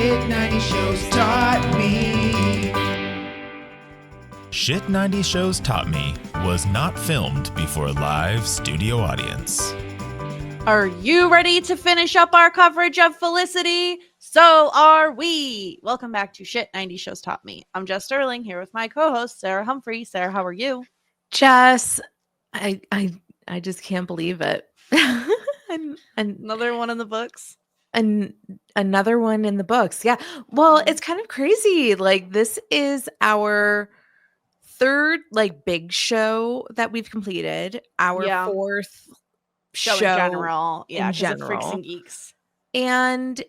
Shit 90 Shows Taught Me. Shit 90 Shows Taught Me was not filmed before a live studio audience. Are you ready to finish up our coverage of Felicity? So are we. Welcome back to Shit 90 Shows Taught Me. I'm Jess Sterling here with my co-host, Sara Humphrey. Sara, how are you? Jess, I just can't believe it. and Another one in the books. And another one in the books. Yeah. Well, it's kind of crazy. Like, this is our third big show that we've completed. Our fourth show in general. Yeah, because of Freaks and Geeks. And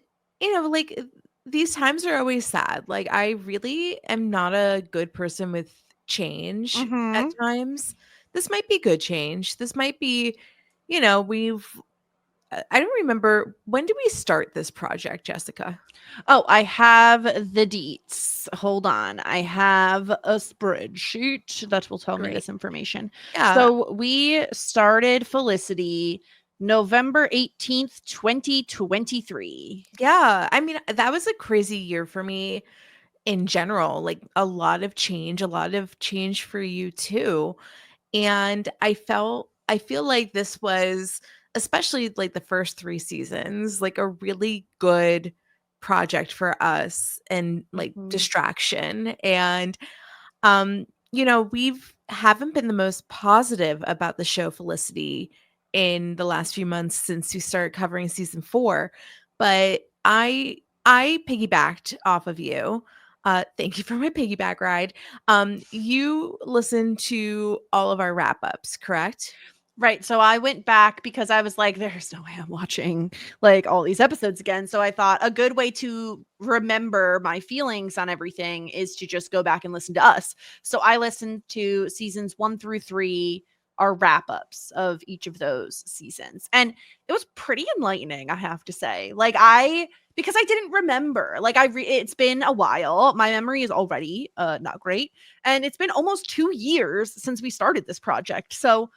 these times are always sad. Like, I really am not a good person with change at times. This might be good change. This might be, I don't remember. When did we start this project, Jessica? Oh, I have the deets. Hold on. I have a spreadsheet that will tell me this information. Yeah. So we started Felicity November 18th, 2023. Yeah. I mean, that was a crazy year for me in general. Like, a lot of change for you too. And I feel like this was, especially like the first 3 seasons, like a really good project for us and distraction. And we haven't been the most positive about the show Felicity in the last few months since we started covering season 4, but I piggybacked off of you. Thank you for my piggyback ride. You listened to all of our wrap-ups, correct? Right. So I went back because I was like, there's no way I'm watching like all these episodes again. So I thought a good way to remember my feelings on everything is to just go back and listen to us. So I listened to seasons 1 through 3, our wrap-ups of each of those seasons. And it was pretty enlightening, I have to say. Because I didn't remember. It's been a while. My memory is already not great. And it's been almost 2 years since we started this project. So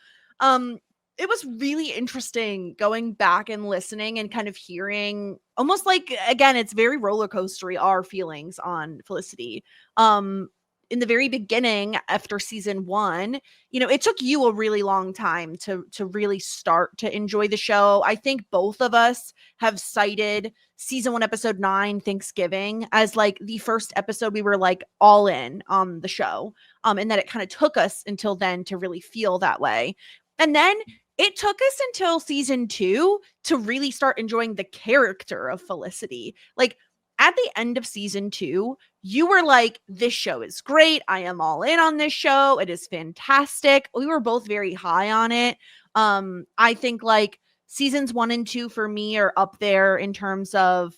it was really interesting going back and listening and kind of hearing almost like, again, it's very roller coastery, our feelings on Felicity. In the very beginning, after season 1, it took you a really long time to really start to enjoy the show. I think both of us have cited season 1, episode 9, Thanksgiving, as like the first episode we were like all in on the show. And that it kind of took us until then to really feel that way. And then it took us until season 2 to really start enjoying the character of Felicity. Like, at the end of season 2, you were like, this show is great. I am all in on this show. It is fantastic. We were both very high on it. I think like seasons 1 and 2 for me are up there in terms of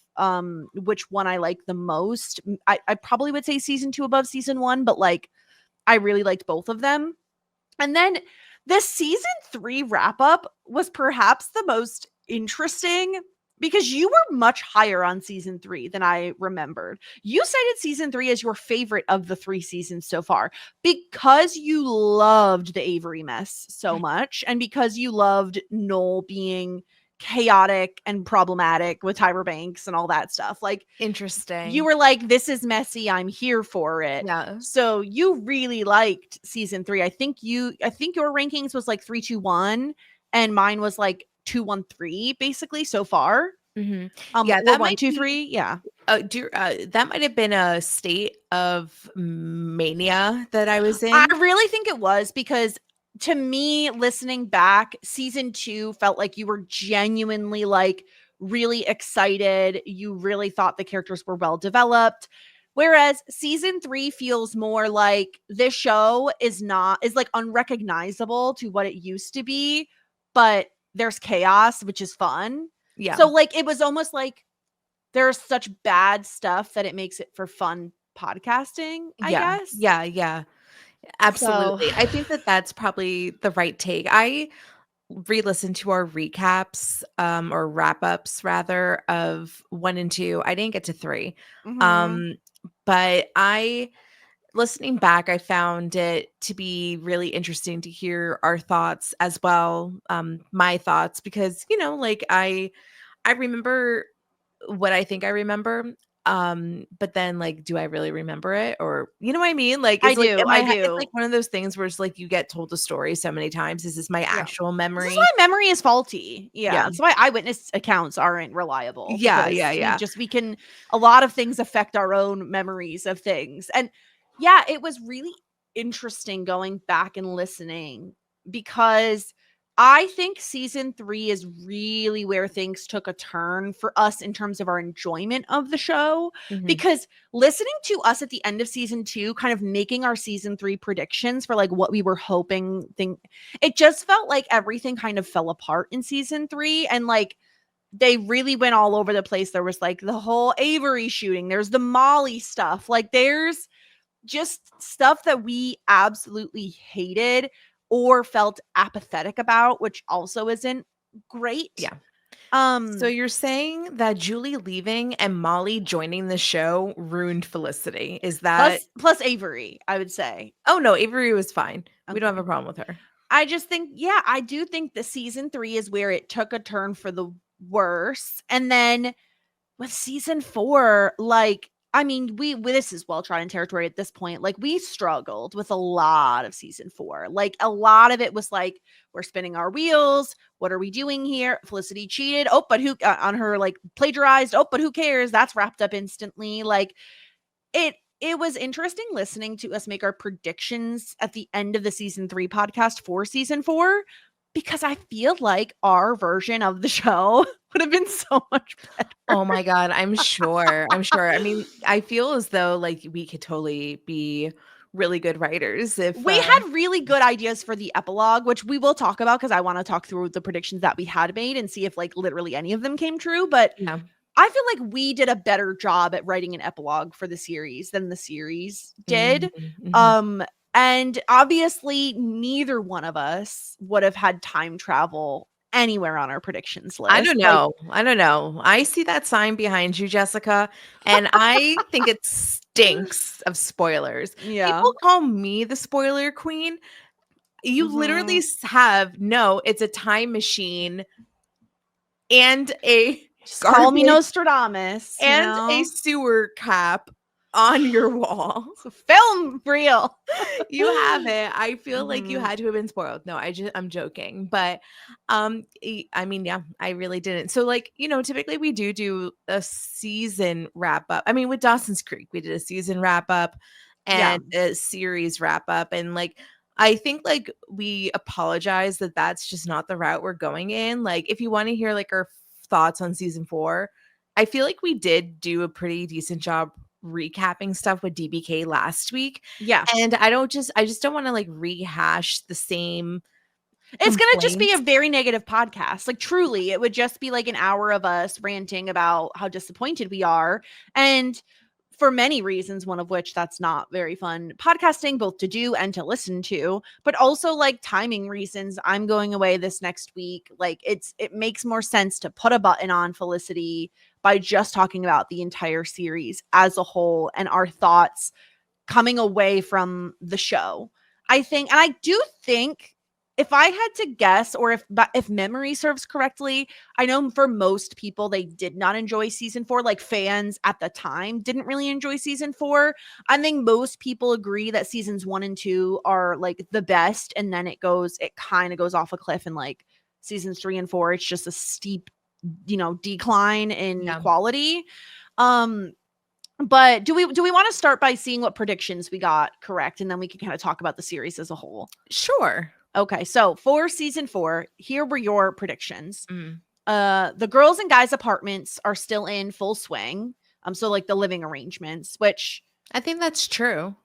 which one I like the most. I probably would say season 2 above season 1, but like I really liked both of them. And then the season 3 wrap up was perhaps the most interesting because you were much higher on season 3 than I remembered. You cited season 3 as your favorite of the 3 seasons so far because you loved the Avery mess so much and because you loved Noel being chaotic and problematic with Tyra Banks and all that stuff. Like, interesting. You were like, this is messy. I'm here for it. Yeah. So you really liked season 3. I think your rankings was like 3, 2, 1, and mine was like 2, 1, 3, basically so far. Yeah, that 1, 2, 3. Yeah. That might have been a state of mania that I was in. I really think it was because to me, listening back, season 2 felt like you were genuinely like really excited. You really thought the characters were well developed. Whereas season 3 feels more like this show is like unrecognizable to what it used to be, but there's chaos, which is fun. Yeah. So like it was almost like there's such bad stuff that it makes it for fun podcasting, I guess. Yeah. Absolutely. So, I think that's probably the right take. I re-listened to our recaps or wrap-ups rather of 1 and 2. I didn't get to 3. But listening back, I found it to be really interesting to hear our thoughts as well, my thoughts, because I remember what I think I remember. But then like, do I really remember it? Or you know what I mean? Like, I it's like do, in my I head, it's do. like one of those things where it's like you get told the story so many times. Is this my Yeah. actual This is memory? why memory is faulty. Yeah. Yeah. That's why eyewitness accounts aren't reliable. Yeah, Because yeah, yeah. we can, a lot of things affect our own memories of things. And yeah, it was really interesting going back and listening, because I think season 3 is really where things took a turn for us in terms of our enjoyment of the show. Mhm. Because listening to us at the end of season 2, kind of making our season 3 predictions for like what we were hoping, it just felt like everything kind of fell apart in season 3. And like, they really went all over the place. There was like the whole Avery shooting, there's the Molly stuff, like there's just stuff that we absolutely hated or felt apathetic about, which also isn't great. Yeah. Um So you're saying that Julie leaving and Molly joining the show ruined Felicity? Is that? plus Avery, I would say. Oh no, Avery was fine. We don't Okay. have a problem with her. I just think, yeah, I do think the season 3 is where it took a turn for the worse. And then with season 4, like, I mean, this is well-trodden territory at this point. Like, we struggled with a lot of season 4. Like, a lot of it was like, we're spinning our wheels. What are we doing here? Felicity cheated. Oh, but who on her, like, plagiarized. Oh, but who cares? That's wrapped up instantly. Like, it was interesting listening to us make our predictions at the end of the season 3 podcast for season 4, because I feel like our version of the show would have been so much better. Oh my God, I'm sure. I'm sure. I mean, I feel as though like we could totally be really good writers if We had really good ideas for the epilogue, which we will talk about, because I want to talk through the predictions that we had made and see if like literally any of them came true. But yeah. I feel like we did a better job at writing an epilogue for the series than the series did. Mhm, mhm. And obviously neither one of us would have had time travel anywhere on our predictions list. I don't know. I don't know. I see that sign behind you, Jessica, and I think it stinks of spoilers. Yeah. People call me the spoiler queen. You literally have it's a time machine and a Just call me garbage Nostradamus, you and know? a sewer cap on your wall. It's a film reel. You have it. I feel like you Mhm. had to have been spoiled. No, I'm joking. But I mean, yeah, I really didn't. So like, typically we do a season wrap up. I mean, with Dawson's Creek, we did a season wrap up Yeah. and a series wrap up. And like, I think like we apologize that that's just not the route we're going in. Like, if you want to hear like our thoughts on season 4, I feel like we did do a pretty decent job recapping stuff with DBK last week. Yeah. And I just don't want to like rehash the same. It's going to just be a complaints. very negative podcast. Like, truly, it would just be like an hour of us ranting about how disappointed we are. And for many reasons, one of which that's not very fun podcasting, both to do and to listen to, but also like timing reasons. I'm going away this next week. Like, it makes more sense to put a button on Felicity by just talking about the entire series as a whole and our thoughts coming away from the show. I think, and I do think, if I had to guess, or if memory serves correctly, I know for most people they did not enjoy season 4. Like, fans at the time didn't really enjoy season 4. I think most people agree that seasons 1 and 2 are like the best, and then it kind of goes off a cliff, and like seasons 3 and 4, it's just a steep, decline in quality. But do we want to start by seeing what predictions we got correct, and then we can kind of talk about the series as a whole? Sure. Okay, so for season 4, here were your predictions. Mm. The girls and guys apartments are still in full swing. So like the living arrangements, which I think that's true.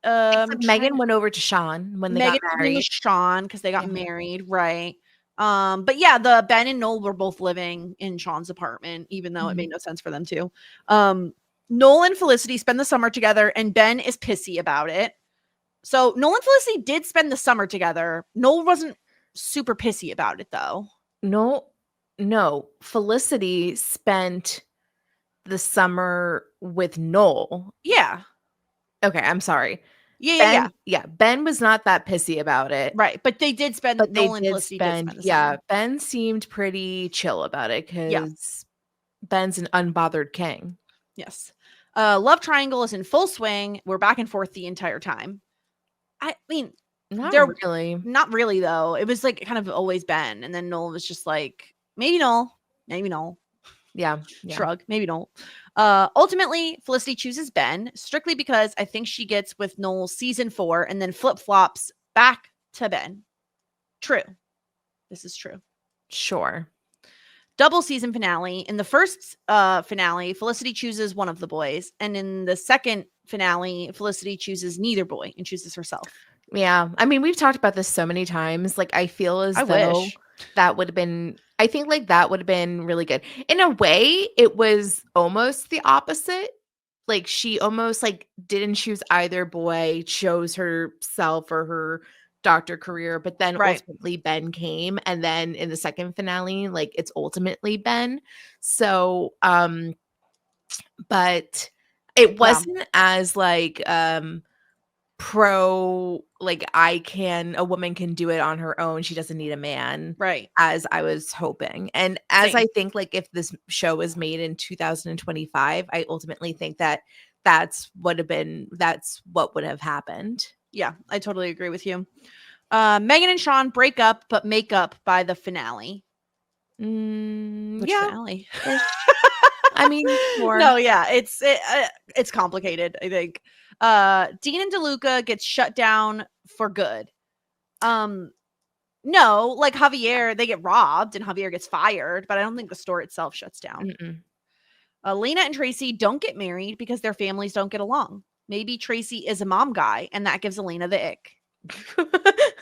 Except Megan went over to Sean when they got married. Sean, because they got Yeah. married, right? But yeah, the Ben and Noel were both living in Sean's apartment, even though it made no sense for them to. Noel and Felicity spend the summer together, and Ben is pissy about it. So Noel and Felicity did spend the summer together. Noel wasn't super pissy about it, though. No. Felicity spent the summer with Noel. Yeah. Okay, I'm sorry. Yeah. Ben was not that pissy about it. Right, but they did spend, But Noel and Felicity did spend the summer. Ben seemed pretty chill about it because Ben's an unbothered king. Yes. Love triangle is in full swing. We're back and forth the entire time. I mean, Not they're really. not really though. It was like kind of always Ben, and then Noel was just like, maybe Noel, maybe Noel. Yeah. Shrug, maybe Noel. Ultimately, Felicity chooses Ben strictly because I think she gets with Noel season 4 and then flip flops back to Ben. True. This is true. Sure. Double season finale. In the first finale, Felicity chooses one of the boys, and in the second finale, Felicity chooses neither boy and chooses herself. Yeah. I mean, we've talked about this so many times. Like, I feel as I though wish. that would have been, I think like that would have been really good. In a way, it was almost the opposite. Like, she almost like didn't choose either boy, chose herself or her doctor career, but then Right. ultimately Ben came. And then in the second finale, like it's ultimately Ben. So, but it wasn't as like, pro like a woman can do it on her own, she doesn't need a man, Right. as I was hoping. And as Same. I think like if this show was made in 2025, I ultimately think that that's what would have happened. Yeah, I totally agree with you. Megan and Sean break up but make up by the finale. Which Yeah. finale? I mean, more. No, yeah, it's complicated, I think. Dean and DeLuca gets shut down for good. No, like Javier, they get robbed and Javier gets fired, but I don't think the store itself shuts down. Lena and Tracy don't get married because their families don't get along. Maybe Tracy is a mom guy, and that gives Elena the ick.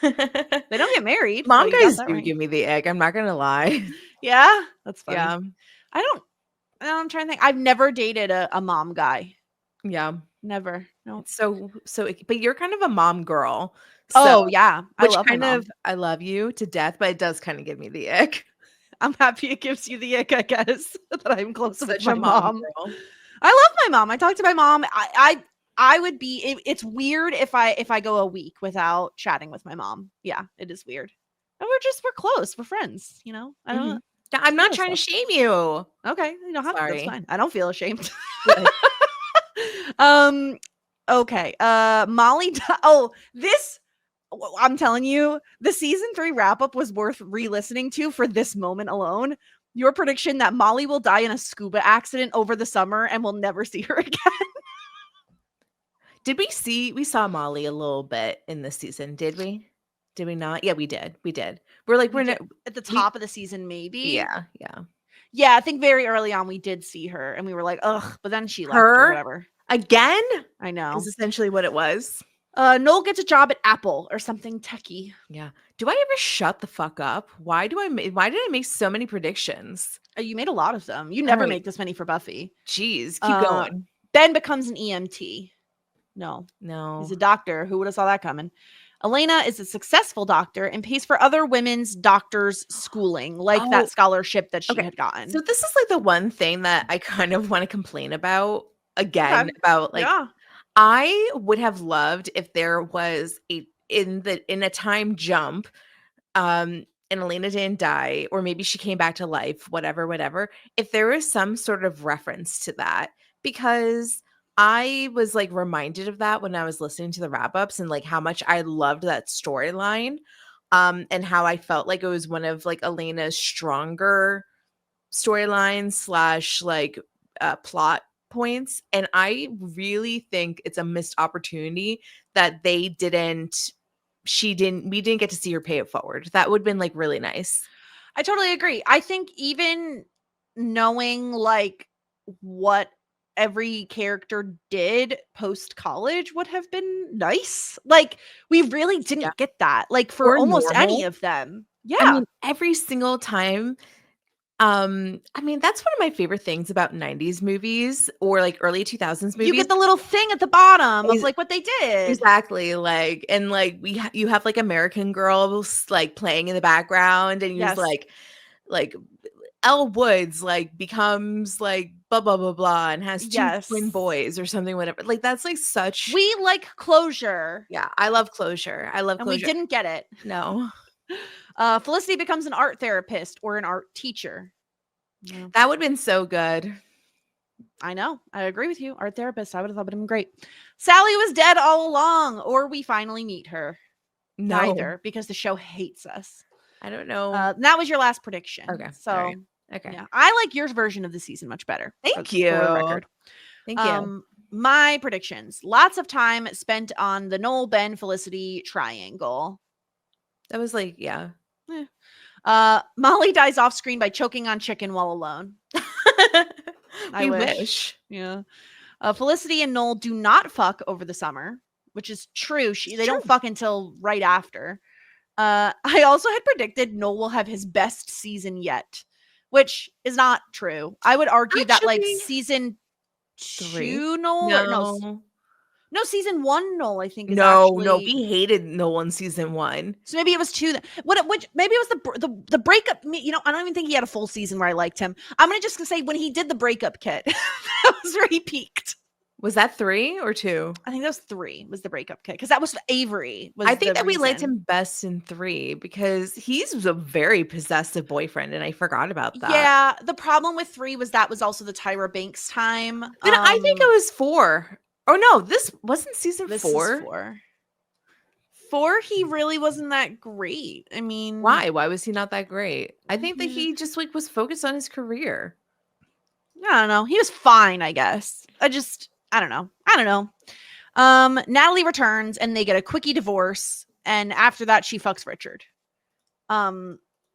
They don't get married. Mom You got guys that do right. give me the ick, I'm not gonna lie. Yeah, that's funny. Yeah. I'm trying to think. I've never dated a mom guy. Yeah. Never. No. So but you're kind of a mom girl. Oh, So, yeah. I which love my kind mom. of I love you to death, but it does kind of give me the ick. I'm happy it gives you the ick, I guess, that I'm close with Such my a mom mom. girl. I love my mom. I talk to my mom. I would be it's weird if I go a week without chatting with my mom. Yeah, it is weird. And we're close. We're friends, you know? I don't Yeah, I'm not feel trying to stuff. shame you. Okay, you don't have to. That's Sorry. fine. I don't feel ashamed. Good. Okay. Molly. This. I'm telling you, the season 3 wrap up was worth re-listening to for this moment alone. Your prediction that Molly will die in a scuba accident over the summer and we'll never see her again. Did we saw Molly a little bit in this season, did we? Did we not? Yeah, we did. We're like, we're not, At the top of the season, maybe. yeah. Yeah, I think very early on we did see her and we were like, ugh, but then she left or Her whatever. again I know. is essentially what it was. Noel gets a job at Apple or something techie. Yeah. Do I ever shut the fuck up? Why did I make so many predictions? You made a lot of them. You never Right. make this many for Buffy. Jeez, keep going. Ben becomes an EMT. No. He's a doctor. Who would have saw that coming? Elena is a successful doctor and pays for other women's doctors' schooling, like that scholarship that she had gotten. So this is like the one thing that I kind of want to complain about again, about like, I would have loved if there was in a time jump, and Elena didn't die, or maybe she came back to life, whatever. If there was some sort of reference to that, because I was like reminded of that when I was listening to the wrap ups and like how much I loved that storyline, and how I felt like it was one of like Elena's stronger storylines slash like plot points. And I really think it's a missed opportunity that we didn't get to see her pay it forward. That would have been like really nice. I totally agree. I think even knowing like what every character did post college would have been nice. Like we really didn't get that, like for almost any of them. Yeah. I mean, every single time. I mean, that's one of my favorite things about 90s movies or like early 2000s movies. You get the little thing at the bottom of like what they did. Exactly. Like, and like you have like American Girls like playing in the background, and you're like Elle Woods like becomes like blah blah blah blah and has two twin boys or something, whatever. Like that's like such. We like closure. Yeah, I love closure. And we didn't get it. No. Felicity becomes an art therapist or an art teacher. That would have been so good. I know. I agree with you. Art therapist. I would have thought it would have been great. Sally was dead all along, or we finally meet her. No, Neither, because the show hates us. I don't know. That was your last prediction. Okay. So, All right. Okay. yeah, I like your version of the season much better. Thank for the you. record. Thank you. My predictions: lots of time spent on the Noel, Ben, Felicity triangle. That was like, yeah. Molly dies off screen by choking on chicken while alone. We wish. Yeah. Felicity and Noel do not fuck over the summer, which is true. They don't fuck until right after. I also had predicted Noel will have his best season yet, which is not true. I would argue that like season 2 Noel, no, season 1 Noel, I think is No, actually... we hated Noel in season 1. So maybe it was 2. Which maybe it was the breakup. You know, I don't even think he had a full season where I liked him. I'm gonna just say when he did the breakup kit, that was where he peaked. Was that 3 or 2? I think that was 3. Was the breakup kit, because that was Avery. I think that we liked him best in 3 because he's a very possessive boyfriend, and I forgot about that. Yeah, the problem with 3 was that was also the Tyra Banks time. And I think it was 4. Oh no, this wasn't season 4. This is 4. 4, he really wasn't that great. I mean, why? Why was he not that great? I think that he just like was focused on his career. I don't know. He was fine, I guess. I don't know. Natalie returns and they get a quickie divorce, and after that she fucks Richard.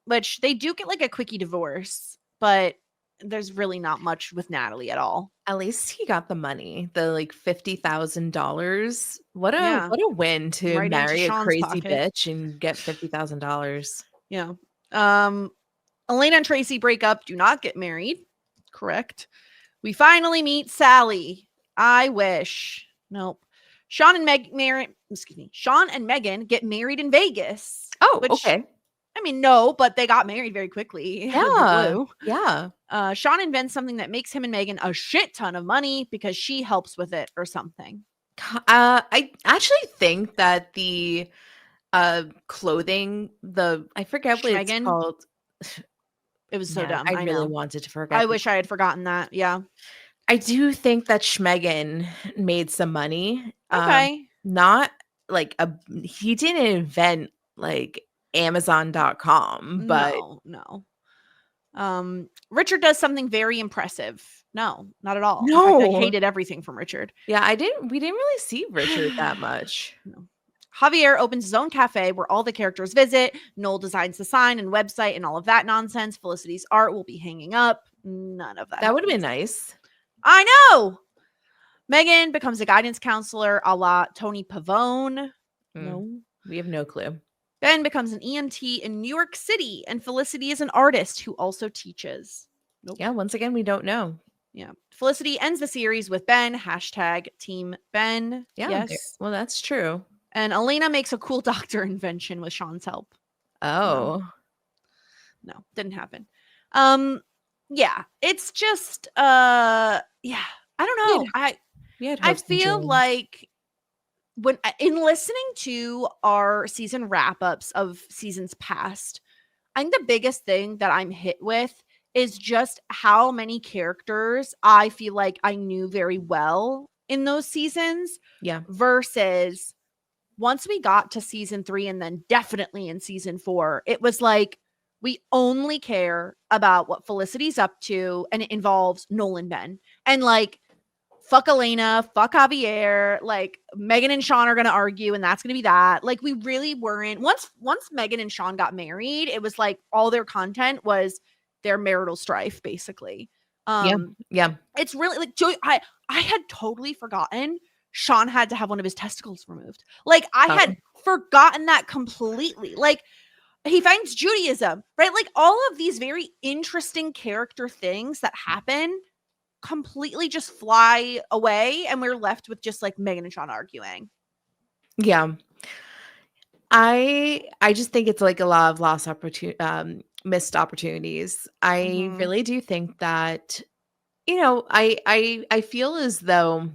Which they do get like a quickie divorce, but there's really not much with Natalie at all. At least he got the money, the like $50,000. What a win to Right marry a Sean's crazy pocket. bitch and get $50,000. Yeah. Elena and Tracy break up, do not get married. Correct. We finally meet Sally. I wish. Nope. Sean and Megan get married in Vegas. Oh, okay. I mean, no, but they got married very quickly. Yeah. Sean invents something that makes him and Megan a shit ton of money because she helps with it or something. I actually think that the clothing, I forget what it's called. It was so dumb. I really wanted to forget. I wish I had forgotten that. Yeah. I do think that Schmegan made some money. Okay. Not like he didn't invent like Amazon.com, but no. Richard does something very impressive. No, not at all. No. In fact, I hated everything from Richard. Yeah, we didn't really see Richard that much. No. Javier opens his own cafe where all the characters visit. Noel designs the sign and website and all of that nonsense. Felicity's art will be hanging up. None of that. That would have been nice. I know. Megan becomes a guidance counselor a la Tony Pavone. No. We have no clue. Ben becomes an EMT in New York City, and Felicity is an artist who also teaches. Nope. Yeah, once again, we don't know. Yeah. Felicity ends the series with Ben, #Team Ben. Yeah. Yes. Well, that's true. And Elena makes a cool doctor invention with Sean's help. Oh. No, didn't happen. Yeah. It's just I don't know. I feel like when in listening to our season wrap-ups of seasons past, I think the biggest thing that I'm hit with is just how many characters I feel like I knew very well in those seasons. Yeah. Versus once we got to season 3 and then definitely in season 4, it was like we only care about what Felicity's up to, and it involves Noel and Ben. And like, fuck Elena, fuck Javier, like Megan and Sean are going to argue and that's going to be that. Like we really weren't, once Megan and Sean got married, it was like all their content was their marital strife basically. Yeah. It's really like, I had totally forgotten Sean had to have one of his testicles removed. Like I had forgotten that completely. Like he finds Judaism, right? Like all of these very interesting character things that happen completely just fly away, and we're left with just like Megan and Sean arguing. Yeah. I just think it's like a lot of missed opportunities. I really do think that, I feel as though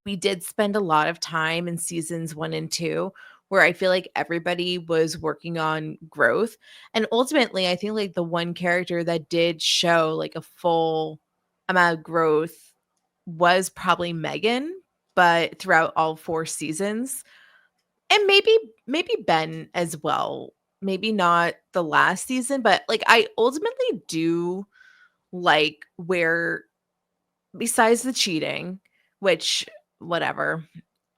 we did spend a lot of time in seasons 1 and 2 where I feel like everybody was working on growth. And ultimately, I think like the one character that did show like a full amount of growth was probably Megan, but throughout all 4 seasons. And maybe Ben as well. Maybe not the last season, but like I ultimately do like where besides the cheating, which whatever.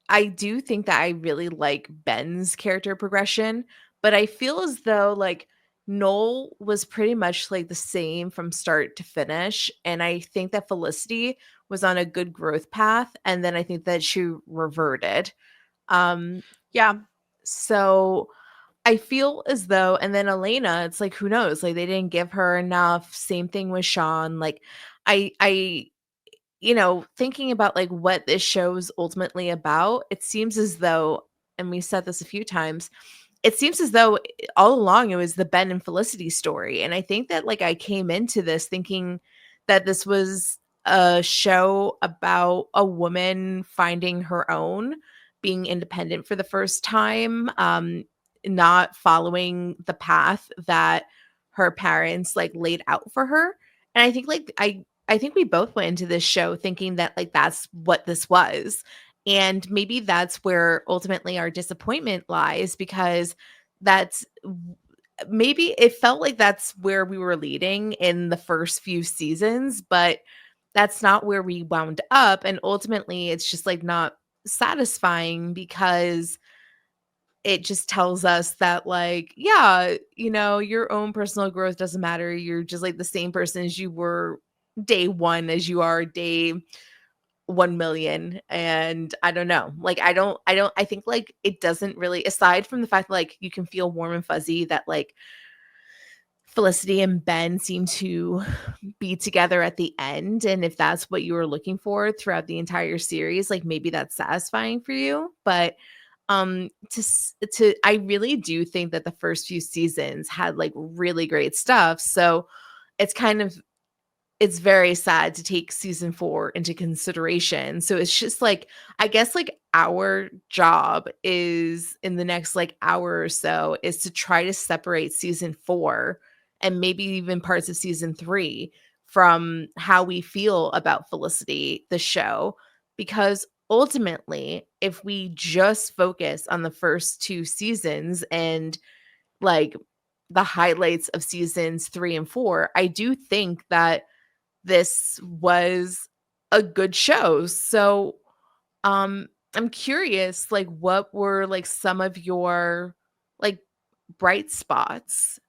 I do think that I really like Ben's character progression, but I feel as though like Noel was pretty much like the same from start to finish. And I think that Felicity was on a good growth path. And then I think that she reverted. Um, Yeah. so I feel as though, and then Elena, it's like, who knows? Like they didn't give her enough. Same thing with Sean. Like I thinking about like what this show's ultimately about, it seems as though, and we said this a few times, it seems as though all along it was the Ben and Felicity story. And I think that like I came into this thinking that this was a show about a woman finding her own, being independent for the first time, not following the path that her parents like laid out for her. And I think like I think we both went into this show thinking that like that's what this was. And maybe that's where ultimately our disappointment lies, because that's maybe it felt like that's where we were leading in the first few seasons, but that's not where we wound up. And ultimately, it's just like not satisfying, because it just tells us that like, yeah, your own personal growth doesn't matter. You're just like the same person as you were day one as you are day 1 million. And I don't know, like I think like it doesn't really, aside from the fact that like you can feel warm and fuzzy that like Felicity and Ben seem to be together at the end, and if that's what you were looking for throughout the entire series, like maybe that's satisfying for you. But to I really do think that the first few seasons had like really great stuff. So it's kind of, it's very sad to take season 4 into consideration. So it's just like, I guess like our job is in the next like hour or so is to try to separate season 4 and maybe even parts of season 3 from how we feel about Felicity, the show. Because ultimately, if we just focus on the first 2 seasons and like the highlights of seasons 3 and 4, I do think that this was a good show. So I'm curious, like what were like some of your like bright spots?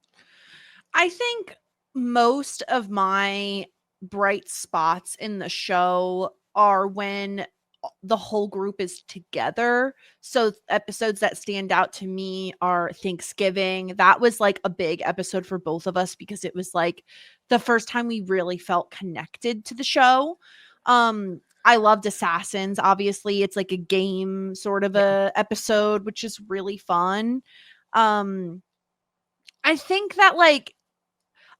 I think most of my bright spots in the show are when the whole group is together. So episodes that stand out to me are Thanksgiving. That was like a big episode for both of us because it was like the first time we really felt connected to the show. I loved Assassins. Obviously, it's like a game sort of a episode, which is really fun. I think that like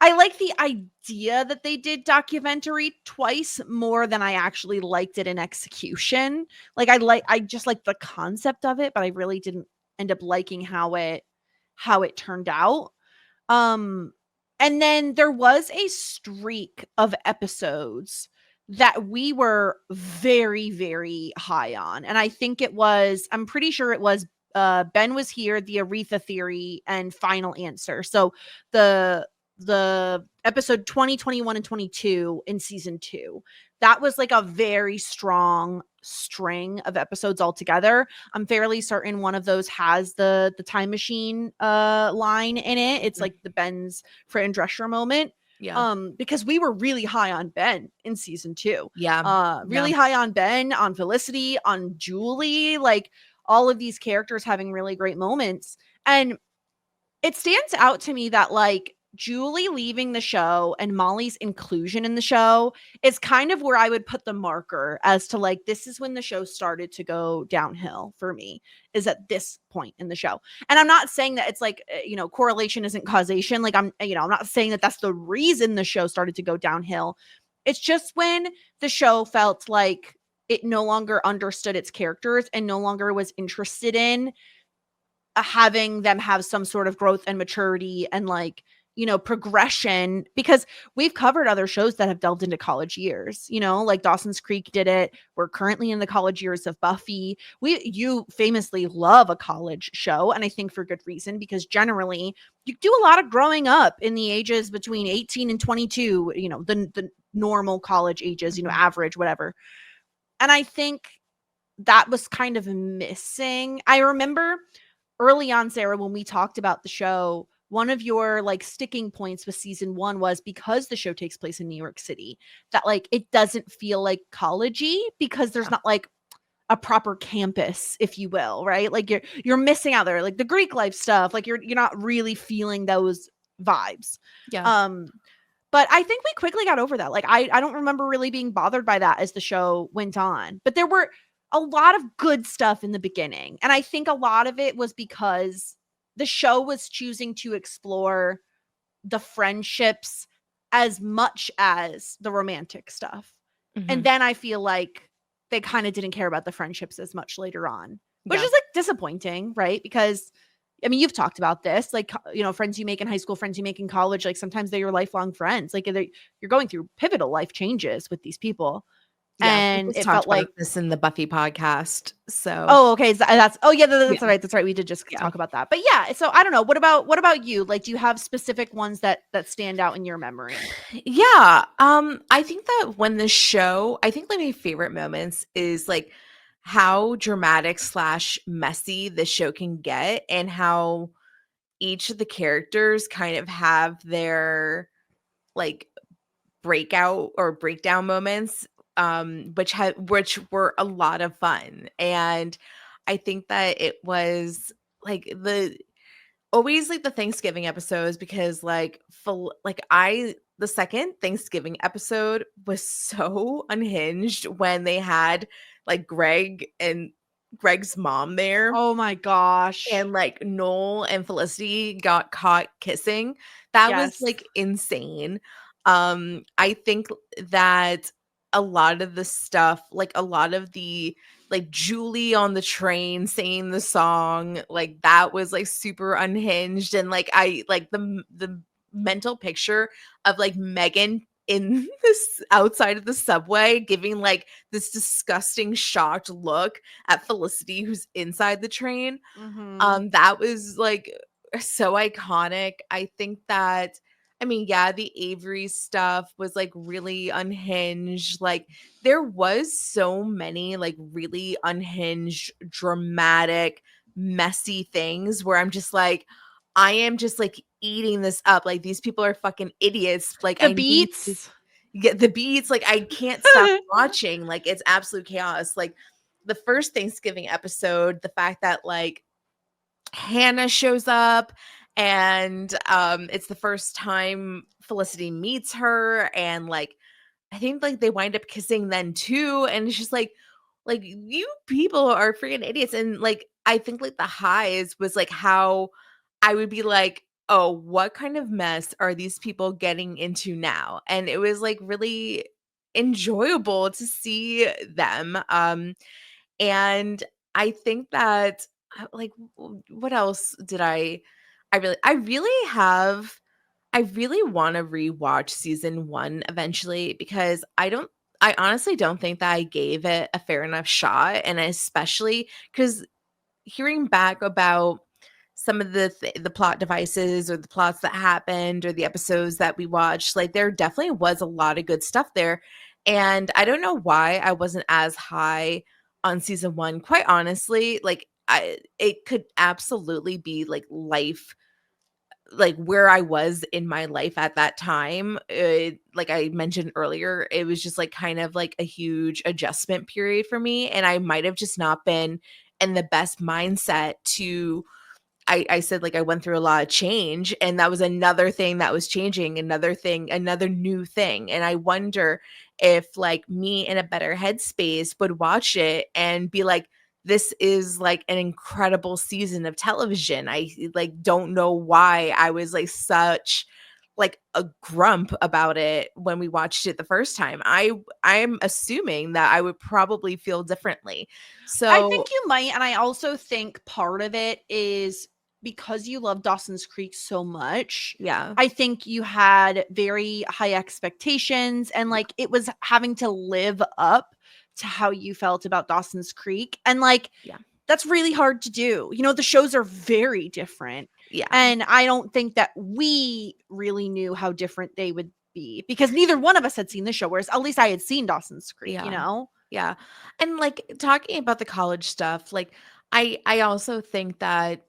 I like the idea that they did documentary twice more than I actually liked it in execution. Like I just like the concept of it, but I really didn't end up liking how it turned out. Um and then there was a streak of episodes that we were very very high on. And I think I'm pretty sure it was Ben Was Here, the Aretha Theory, and Final Answer. So the episode 20, 21, and 22 in season 2. That was like a very strong string of episodes altogether. I'm fairly certain one of those has the time machine line in it. It's like the Ben's Fran Drescher moment. Yeah. Because we were really high on Ben in season 2. Yeah. Really Yeah. high on Ben, on Felicity, on Julie, like all of these characters having really great moments. And it stands out to me that like Julie leaving the show and Molly's inclusion in the show is kind of where I would put the marker as to like, this is when the show started to go downhill for me, is at this point in the show. And I'm not saying that it's like, correlation isn't causation. Like I'm not saying that that's the reason the show started to go downhill. It's just when the show felt like it no longer understood its characters and no longer was interested in having them have some sort of growth and maturity and like progression, because we've covered other shows that have delved into college years, like Dawson's Creek did it. We're currently in the college years of Buffy. You famously love a college show, and I think for good reason, because generally you do a lot of growing up in the ages between 18 and 22, the normal college ages, average, whatever. And I think that was kind of missing. I remember early on, Sarah, when we talked about the show, one of your like sticking points with season 1 was because the show takes place in New York City, that like it doesn't feel like collegey because there's not like a proper campus, if you will, right? Like you're missing out there, like the Greek life stuff, like you're not really feeling those vibes. Yeah. But I think we quickly got over that. Like I don't remember really being bothered by that as the show went on. But there were a lot of good stuff in the beginning. And I think a lot of it was because the show was choosing to explore the friendships as much as the romantic stuff. Mhm. And then I feel like they kind of didn't care about the friendships as much later on, which Yeah. is like disappointing, right? Because I mean, you've talked about this, like, friends you make in high school, friends you make in college, like sometimes they're your lifelong friends. Like you're going through pivotal life changes with these people. Yeah, we And just it talked felt like, about this in the Buffy podcast. So oh, okay. That's Yeah. right. That's right. We did just Yeah. talk about that. But yeah, so I don't know. What about you? Like, do you have specific ones that stand out in your memory? Yeah. I think that when the show, I think like my favorite moments is like how dramatic / messy the show can get, and how each of the characters kind of have their like breakout or breakdown moments, which were a lot of fun. And I think that it was like always like the Thanksgiving episodes, because the second Thanksgiving episode was so unhinged when they had like Greg and Greg's mom there, Oh my gosh. and like Noel and Felicity got caught kissing. That was Yes. like insane. I think that a lot of the stuff, like a lot of the like Julie on the train singing the song, like that was like super unhinged. And like I like the mental picture of like Megan in this outside of the subway giving like this disgusting shocked look at Felicity who's inside the train. Mhm. That was like so iconic. I think that, I mean, yeah, the Avery stuff was like really unhinged. Like there was so many like really unhinged, dramatic, messy things where I'm just like, I am just like eating this up. Like these people are fucking idiots. Like The I need to beats. get the beats. Like I can't stop watching. Like it's absolute chaos. Like the first Thanksgiving episode, the fact that like Hannah shows up, and it's the first time Felicity meets her, and like I think like they wind up kissing then too, and it's just like you people are freaking idiots. And like I think like the highs was like how I would be like, oh, what kind of mess are these people getting into now? And it was like really enjoyable to see them. And I think that like what else did I really want to rewatch season 1 eventually, because I honestly don't think that I gave it a fair enough shot. And especially because hearing back about some of the plot devices or the plots that happened or the episodes that we watched, like there definitely was a lot of good stuff there. And I don't know why I wasn't as high on season 1. Quite honestly, like it could absolutely be like life, like where I was in my life at that time. Like I mentioned earlier, it was just like kind of like a huge adjustment period for me, and I might have just not been in the best mindset to I said like I went through a lot of change, and that was another thing that was changing, another thing, another new thing. And I wonder if like me in a better headspace would watch it and be like, this is like an incredible season of television. I like don't know why I was like such like a grump about it when we watched it the first time. I'm assuming that I would probably feel differently. So I think you might, and I also think part of it is because you love Dawson's Creek so much, Yeah. I think you had very high expectations, and like it was having to live up to how you felt about Dawson's Creek. And like, Yeah. that's really hard to do. You know, the shows are very different. Yeah. And I don't think that we really knew how different they would be because neither one of us had seen the show, whereas at least I had seen Dawson's Creek, you Yeah. know? Yeah. And like talking about the college stuff, like I also think that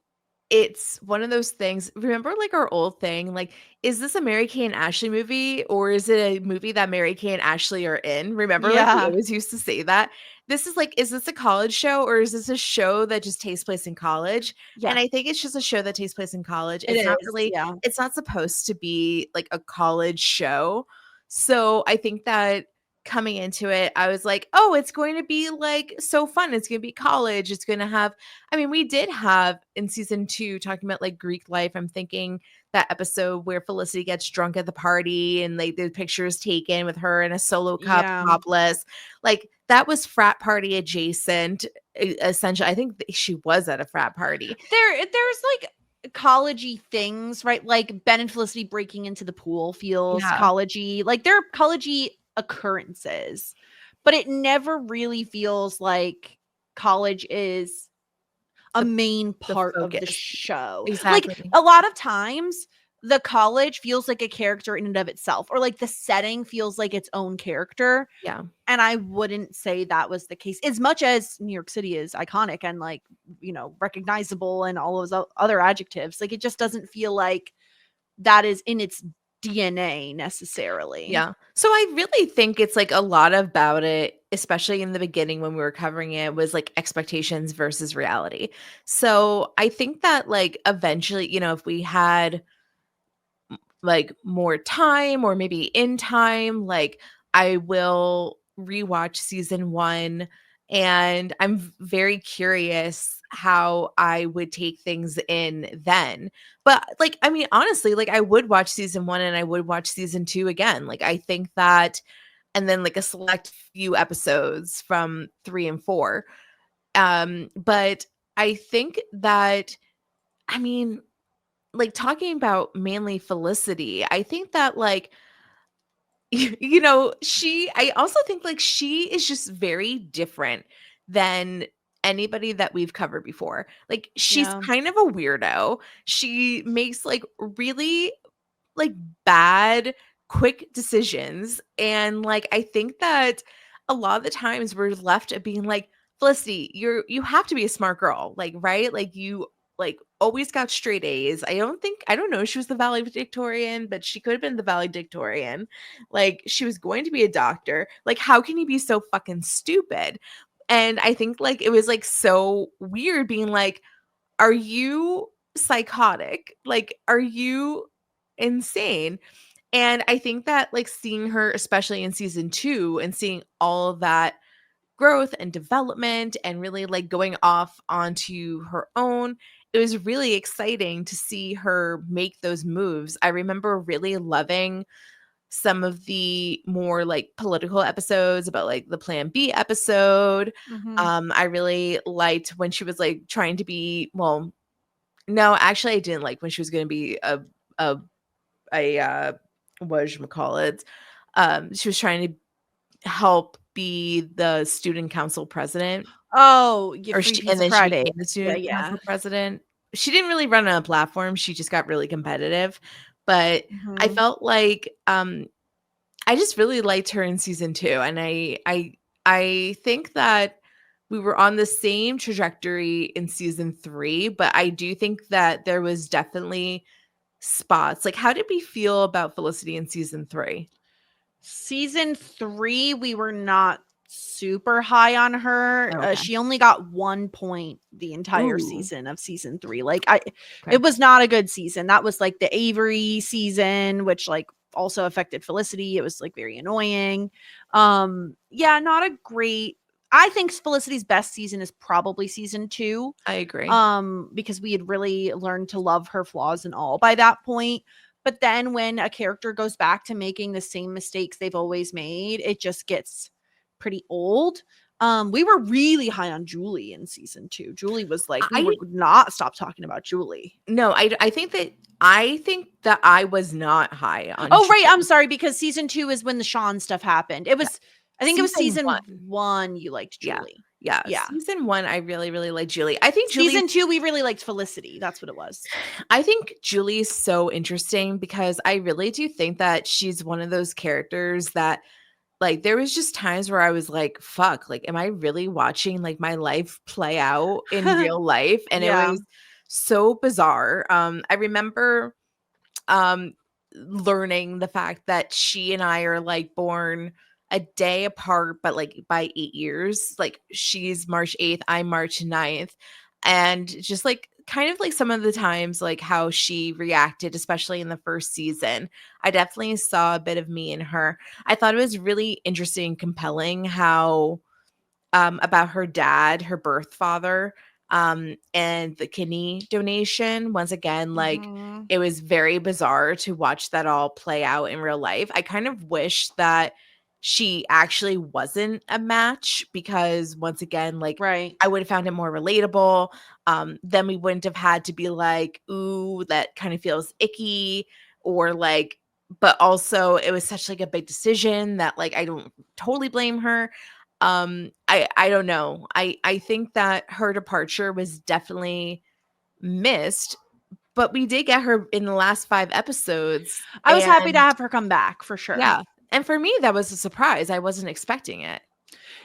it's one of those things. Remember like our old thing, like, is this a Mary Kay and Ashley movie or is it a movie that Mary Kay and Ashley are in? Remember, like we Yeah. always used to say that. This is like, is this a college show or is this a show that just takes place in college? Yeah. And I think it's just a show that takes place in college. It It's not is, really, yeah. it's not supposed to be like a college show. So I think that coming into it, I was like, oh, it's going to be like so fun. It's going to be college. It's going to have, I mean, we did have in season 2 talking about like Greek life. I'm thinking that episode where Felicity gets drunk at the party and like the pictures taken with her in a solo cup, Yeah. topless. Like that was frat party adjacent. Essentially, I think she was at a frat party. There's like collegey things, right? Like Ben and Felicity breaking into the pool feels Yeah. collegey. Like they're collegey occurrences, but it never really feels like college is a main part of the focus. show. Exactly. Like a lot of times the college feels like a character in and of itself, or like the setting feels like its own character. Yeah. And I wouldn't say that was the case as much as New York City is iconic and like, you know, recognizable and all those other adjectives. Like it just doesn't feel like that is in its DNA necessarily. Yeah. So I really think it's like a lot about it, especially in the beginning when we were covering it, was like expectations versus reality. So I think that like eventually, you know, if we had like more time or maybe in time, like I will rewatch season 1 and I'm very curious how I would take things in then. But like I mean honestly, like I would watch season 1 and I would watch season 2 again. Like I think that and then like a select few episodes from 3 and 4. But I think that I mean like talking about mainly Felicity, I think that like you know, I also think like she is just very different than anybody that we've covered before. Like she's Yeah. kind of a weirdo. She makes like really like bad quick decisions and like I think that a lot of the times we're left at being like Felicity, you have to be a smart girl, like right, like you like always got straight A's. I don't know if she was the valedictorian, but she could have been the valedictorian. Like she was going to be a doctor. Like how can you be so fucking stupid? And I think like it was like so weird being like, are you psychotic? Like are you insane? And I think that like seeing her, especially in season 2, and seeing all of that growth and development and really like going off onto her own, it was really exciting to see her make those moves. I remember really loving some of the more like political episodes about like the Plan B episode. Mhm. I really liked when she was like trying to be, well, no, actually I didn't like when she was going to be a whatchamacallit, she was trying to help be the student council president, Oh, yeah, or Free she and Pizza then she Friday. became the Yeah, student yeah. council president. She didn't really run on a platform, she just got really competitive, but I Mhm. felt like, I just really liked her in season 2, and I think that we were on the same trajectory in season 3, but I do think that there was definitely spots. Like, how did we feel about Felicity in season 3? Season 3, we were not super high on her. Okay. She only got 1 point the entire Ooh, season of season 3. Like okay. it was not a good season. That was like the Avery season, which like also affected Felicity. It was like very annoying. Yeah, not a great. I think Felicity's best season is probably season 2. I agree. Because we had really learned to love her flaws and all by that point. But then when a character goes back to making the same mistakes they've always made, it just gets pretty old. We were really high on Julie in season 2. Julie was like, we I would not stop talking about Julie. No, I think that I was not high on Oh, right. I'm Julie. sorry, because season 2 is when the Sean stuff happened. It was, I think it was Season season 1. 1 you liked Yeah. Julie. Yeah. Yeah. Season 1, I really, really like Julie. I think Julie Season 2, we really liked Felicity. That's what it was. I think Julie's so interesting because I really do think that she's one of those characters that like there was just times where I was like, fuck, like am I really watching like my life play out in real life? And it Yeah. was so bizarre. I remember um learning the fact that she and I are like born a day apart, but like by 8 years. Like she's March 8th, I'm March 9th. And just like kind of like some of the times like how she reacted, especially in the first season, I definitely saw a bit of me in her. I thought it was really interesting and compelling how about her dad, her birth father, and the kidney donation. Once again, like Mhm. it was very bizarre to watch that all play out in real life. I kind of wish that she actually wasn't a match because once again, like Right. I would have found it more relatable. Then we wouldn't have had to be like, ooh, that kind of feels icky, or like, but also it was such like a big decision that like I don't totally blame her. I don't know. I think that her departure was definitely missed, but we did get her in the last 5 episodes. I was happy to And have her come back for sure. yeah, and for me that was a surprise. I wasn't expecting it.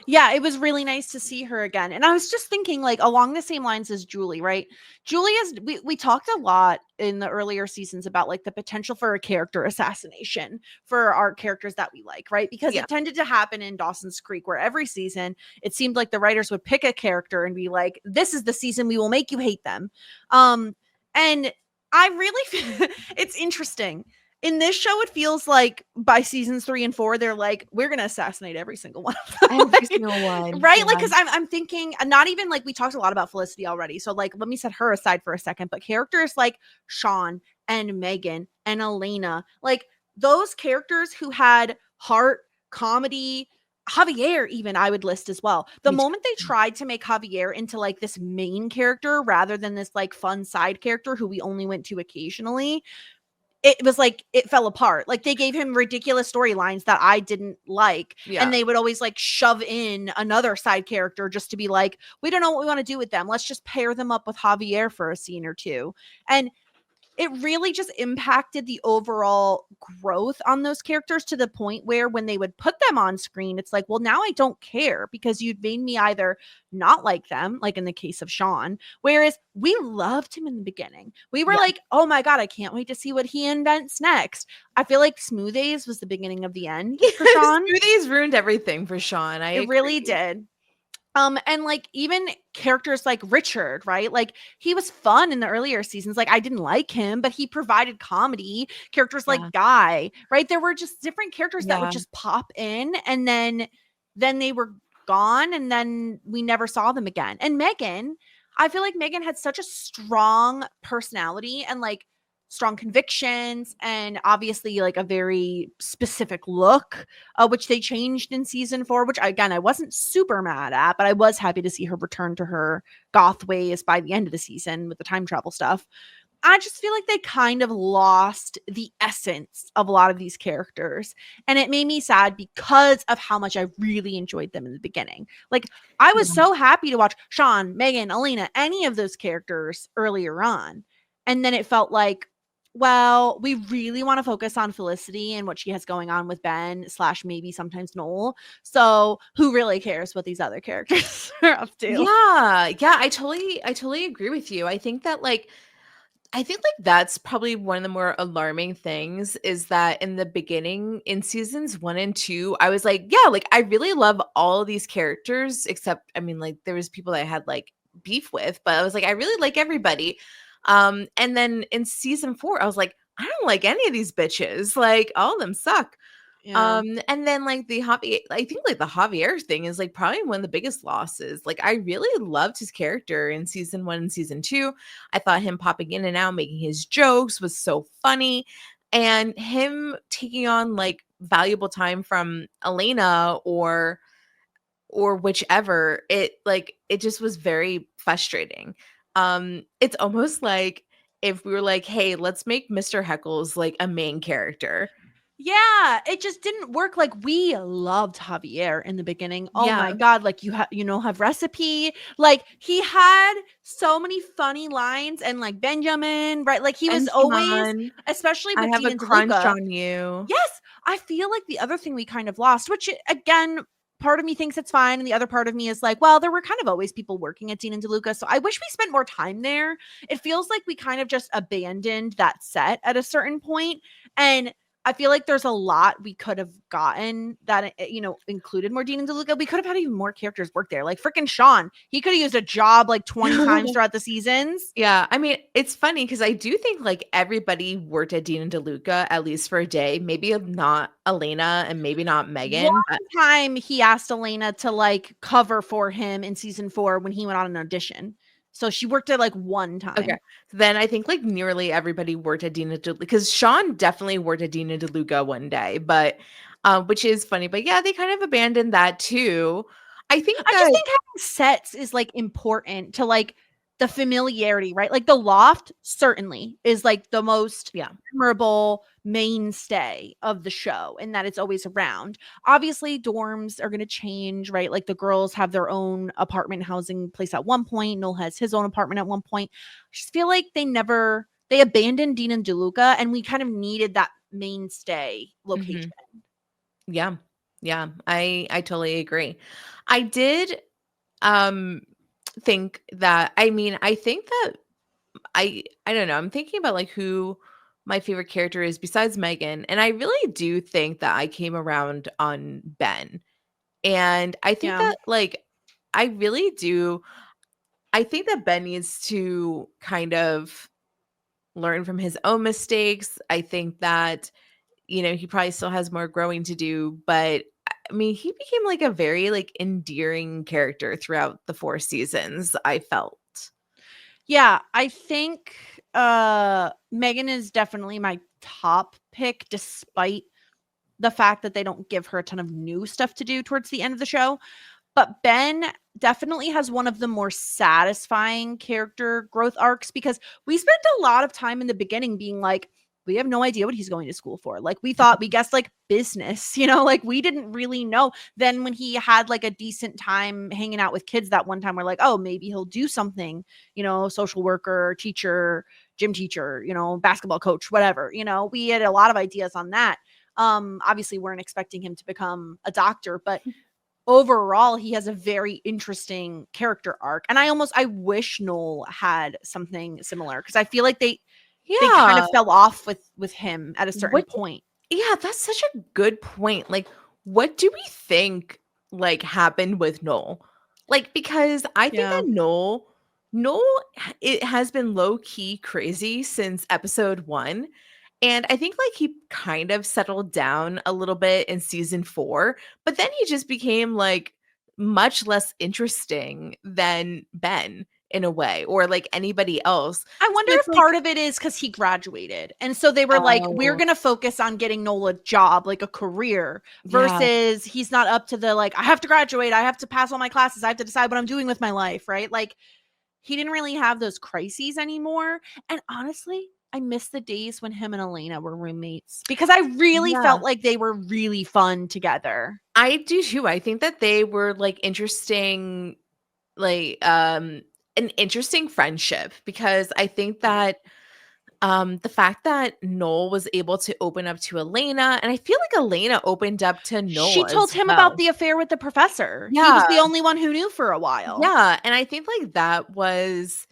Yeah, it was really nice to see her again. And I was just thinking, like, along the same lines as Julie, right? Julie is, we talked a lot in the earlier seasons about like the potential for a character assassination for our characters that we like, right? Because Yeah. it tended to happen in Dawson's Creek, where every season it seemed like the writers would pick a character and be like, this is the season we will make you hate them. And I really, it's interesting in this show, it feels like by seasons 3 and 4, they're like, we're gonna assassinate every single one of them. Every Like, single one. right? Yeah. Like, because I'm thinking, not even like we talked a lot about Felicity already. So, like, let me set her aside for a second. But characters like Sean and Megan and Elena, like those characters who had heart, comedy, Javier, even I would list as well. The Me too. moment they tried to make Javier into like this main character rather than this like fun side character who we only went to occasionally, it was like it fell apart. Like they gave him ridiculous storylines that I didn't like. Yeah. And they would always like shove in another side character just to be like, we don't know what we want to do with them. Let's just pair them up with Javier for a scene or two. And it really just impacted the overall growth on those characters to the point where when they would put them on screen, it's like, well, now I don't care because you'd made me either not like them, like in the case of Sean, whereas we loved him in the beginning. We were Yeah. like, oh my God, I can't wait to see what he invents next. I feel like Smoothies was the beginning of the end for Sean. Smoothies ruined everything for Sean. It really did. And like even characters like Richard, right? Like he was fun in the earlier seasons. Like I didn't like him, but he provided comedy. Characters Yeah. like Guy, right? There were just different characters that would Yeah. just pop in and then they were gone and then we never saw them again. And Megan, I feel like Megan had such a strong personality and like strong convictions and obviously like a very specific look, which they changed in season 4, which again I wasn't super mad at, but I was happy to see her return to her goth ways by the end of the season with the time travel stuff. I just feel like they kind of lost the essence of a lot of these characters. And it made me sad because of how much I really enjoyed them in the beginning. Like, I was so happy to watch Sean, Megan, Alina, any of those characters earlier on. And then it felt like, well, we really want to focus on Felicity and what she has going on with Ben / maybe sometimes Noel. So who really cares what these other characters are up to? Yeah, I totally agree with you. I think like that's probably one of the more alarming things is that in the beginning, in seasons 1 and 2, I was like, yeah, like I really love all of these characters, except I mean, like there was people that I had like beef with, but I was like, I really like everybody. And then in season 4, I was like, I don't like any of these bitches. Like all of them suck. Yeah. And then like the Javier, I think like the Javier thing is like probably one of the biggest losses. Like I really loved his character in season 1 and season 2. I thought him popping in and out, making his jokes was so funny. And him taking on like valuable time from Elena or whichever, it just was very frustrating. It's almost like if we were like, hey, let's make Mr. Heckles like a main character. Yeah, it just didn't work. Like, we loved Javier in the beginning. Oh my Yeah. god, like have recipe. Like, he had so many funny lines, and like Benjamin, right? Like, he was And always, Simon, especially I with have Dean a and crunch DeLuca. on you. Yes, I feel like the other thing we kind of lost, which again, part of me thinks it's fine, and the other part of me is like, well, there were kind of always people working at Dean and DeLuca, so I wish we spent more time there. It feels like we kind of just abandoned that set at a certain point, and I feel like there's a lot we could have gotten that, included more Dean and DeLuca. We could have had even more characters work there. Like freaking Sean. He could have used a job like 20 times throughout the seasons. Yeah, I mean, it's funny because I do think like everybody worked at Dean and DeLuca at least for a day. Maybe not Elena and maybe not One Megan. But time he asked Elena to like cover for him in season 4 when he went on an audition. So she worked it like one time. okay, then I think like nearly everybody worked at Dean and DeLuca because Sean definitely worked at Dean and DeLuca one day, but which is funny. But yeah, they kind of abandoned that too. I think I just that think having sets is like important to like the familiarity, right? Like the loft certainly is like the most yeah. memorable mainstay of the show, and that it's always around. Obviously, dorms are going to change, right? Like the girls have their own apartment housing place at one point. Noel has his own apartment at one point. I just feel like they abandoned Dean and DeLuca, and we kind of needed that mainstay location. Mhm. Yeah. Yeah, I totally agree. I did um think that I think that I don't know, I'm thinking about like who my favorite character is besides Megan, and I really do think that I came around on Ben. And I think Yeah. that like I really do I think that Ben needs to kind of learn from his own mistakes. I think that he probably still has more growing to do, but I mean, he became like a very like endearing character throughout the 4 seasons, I felt. Yeah, I think Megan is definitely my top pick, despite the fact that they don't give her a ton of new stuff to do towards the end of the show. But Ben definitely has one of the more satisfying character growth arcs, because we spent a lot of time in the beginning being like, we have no idea what he's going to school for. Like, we guessed like business, like we didn't really know. Then when he had like a decent time hanging out with kids that one time, we're like, oh, maybe he'll do something, social worker, teacher, gym teacher, basketball coach, whatever. We had a lot of ideas on that. Obviously weren't expecting him to become a doctor, but overall he has a very interesting character arc, and I wish Noel had something similar, because I feel like they kind Yeah. of fell off with him at a certain What point. Yeah, that's such a good point. Like, what do we think like happened with Noel? Like, because I think Yeah, that Noel it has been low key crazy since episode 1. And I think like he kind of settled down a little bit in season 4, but then he just became like much less interesting than Ben in a way, or like anybody else. I So wonder it's if like, part of it is because he graduated, and so they were like, we're oh, gonna focus on getting Noel a job, like a career, yeah. versus he's not up to the like, I have to graduate, I have to pass all my classes, I have to decide what I'm doing with my life, right? Like, he didn't really have those crises anymore. And honestly, I miss the days when him and Elena were roommates, because I really Yeah. felt like they were really fun together. I do too. I think that they were like interesting, like an interesting friendship, because I think that the fact that Noel was able to open up to Elena, and I feel like Elena opened up to She Noel told as him about well. the affair with the professor. He was Yeah. the only one who knew for a while. Yeah, and I think like that was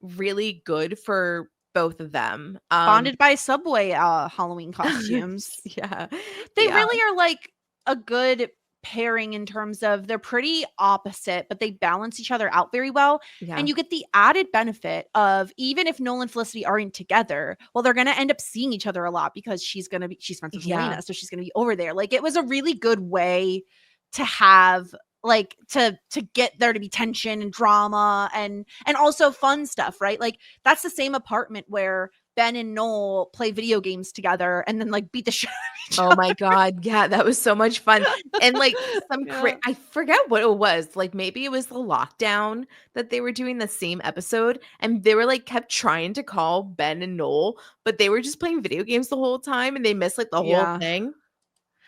really good for both of them. Bonded by Subway Halloween costumes. Yeah. They Yeah. really are like a good pairing in terms of they're pretty opposite, but they balance each other out very well. Yeah. And you get the added benefit of, even if Noel and Felicity aren't together, well, they're going to end up seeing each other a lot, because she's friends with Yeah. Elena. So she's going to be over there. Like, it was a really good way to have like to get there to be tension and drama and also fun stuff, right? Like, that's the same apartment where Ben and Noel play video games together and then like beat the shit out of each Oh other. my God. Yeah, that was so much fun. And like Yeah. I forget what it was. Like maybe it was the lockdown that they were doing the same episode and they were like kept trying to call Ben and Noel, but they were just playing video games the whole time and they missed like the whole Yeah. thing.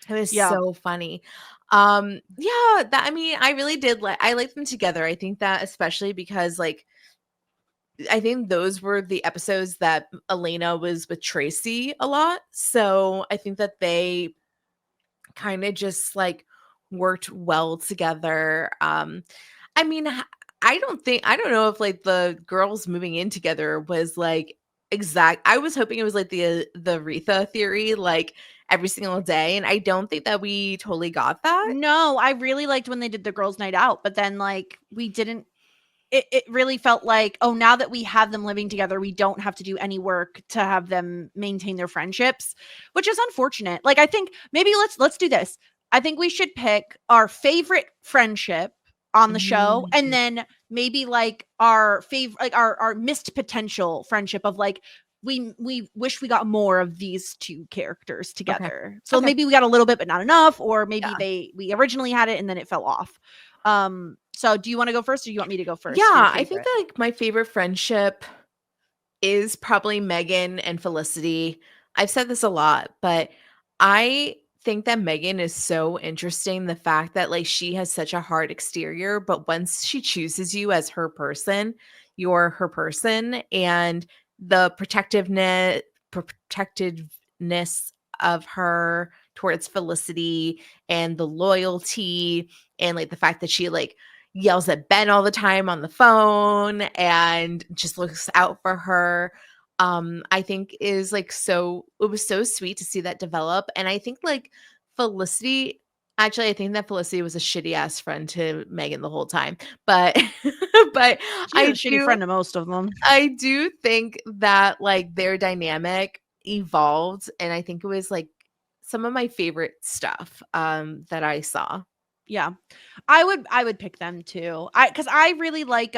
It was Yeah. so funny. That I mean, I really did I like them together. I think that especially because like I think those were the episodes that Elena was with Tracy a lot. So I think that they kind of just like worked well together. I mean, I don't know if like the girls moving in together was like exact. I was hoping it was like the Retha theory, like every single day, and I don't think that we totally got that. No, I really liked when they did the girls' night out, but then like we didn't. It really felt like, oh, now that we have them living together, we don't have to do any work to have them maintain their friendships, which is unfortunate. Like, I think maybe let's do this. I think we should pick our favorite friendship on the show, and Mhm. then maybe like our favorite, like our missed potential friendship of like we wish we got more of these two characters Okay. together. So Okay. maybe we got a little bit, but not enough, or maybe Yeah. we originally had it and then it fell off. So do you want to go first or do you want me to go first for your Yeah, I think favorite? that like my favorite friendship is probably Megan and Felicity. I've said this a lot, but I think that Megan is so interesting. The fact that like she has such a hard exterior, but once she chooses you as her person, you're her person. And the protectiveness of her towards Felicity and the loyalty and like the fact that she like yells at Ben all the time on the phone and just looks out for her. I think is like it was so sweet to see that develop. And I think like Felicity, actually, I think that Felicity was a shitty ass friend to Megan the whole time. But but She's a shitty friend to most of them. I do think that like their dynamic evolved. And I think it was like some of my favorite stuff that I saw. Yeah. I would pick them too. Cuz I really like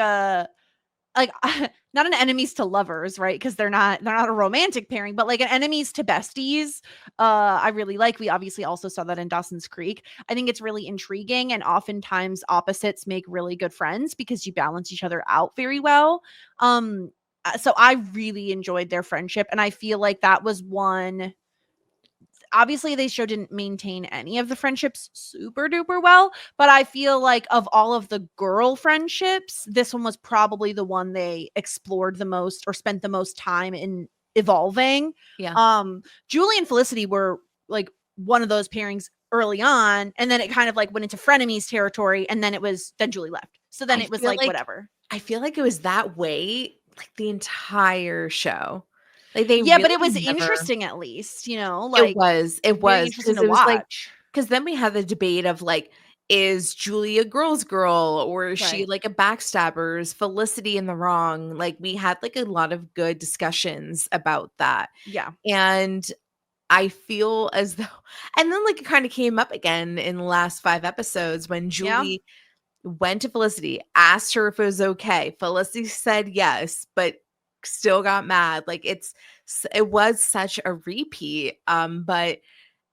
not an enemies to lovers, right? Because they're not a romantic pairing, but like an enemies to besties. I really like. We obviously also saw that in Dawson's Creek. I think it's really intriguing, and oftentimes opposites make really good friends because you balance each other out very well. So I really enjoyed their friendship, and I feel like that was one. Obviously, they show didn't maintain any of the friendships super duper well, but I feel like of all of the girl friendships, this one was probably the one they explored the most or spent the most time in evolving. Yeah. Julie and Felicity were like one of those pairings early on, and then it kind of like went into frenemies territory, and then Julie left. So then I it was feel like like whatever. I feel like it was that way like the entire show. Like they Yeah, but really it was never interesting at least, like it very was interesting because to it was like watch. because then we had the debate of like, is Julie a girl's girl or is she Right. like a backstabber? Is Felicity in the wrong? Like we had like a lot of good discussions about that. Yeah. And I feel as though and then like it kind of came up again in the last 5 episodes when Yeah. Julie went to Felicity, asked her if it was okay. Felicity said yes, but still got mad. Like it was such a repeat. But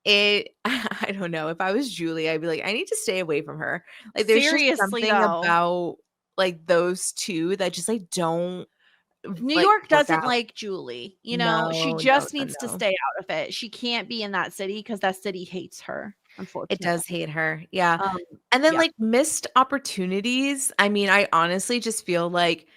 it I don't know. If I was Julie, I'd be like, I need to stay away from her. Like there's just Seriously, something though. about like those two that just like don't New like York work doesn't out. like Julie, she No, no, just no, needs to no. stay out of it. She can't be in that city because that city hates her, It unfortunately. does hate her. Yeah. Um, And then yeah. like missed opportunities. I mean, I honestly just feel like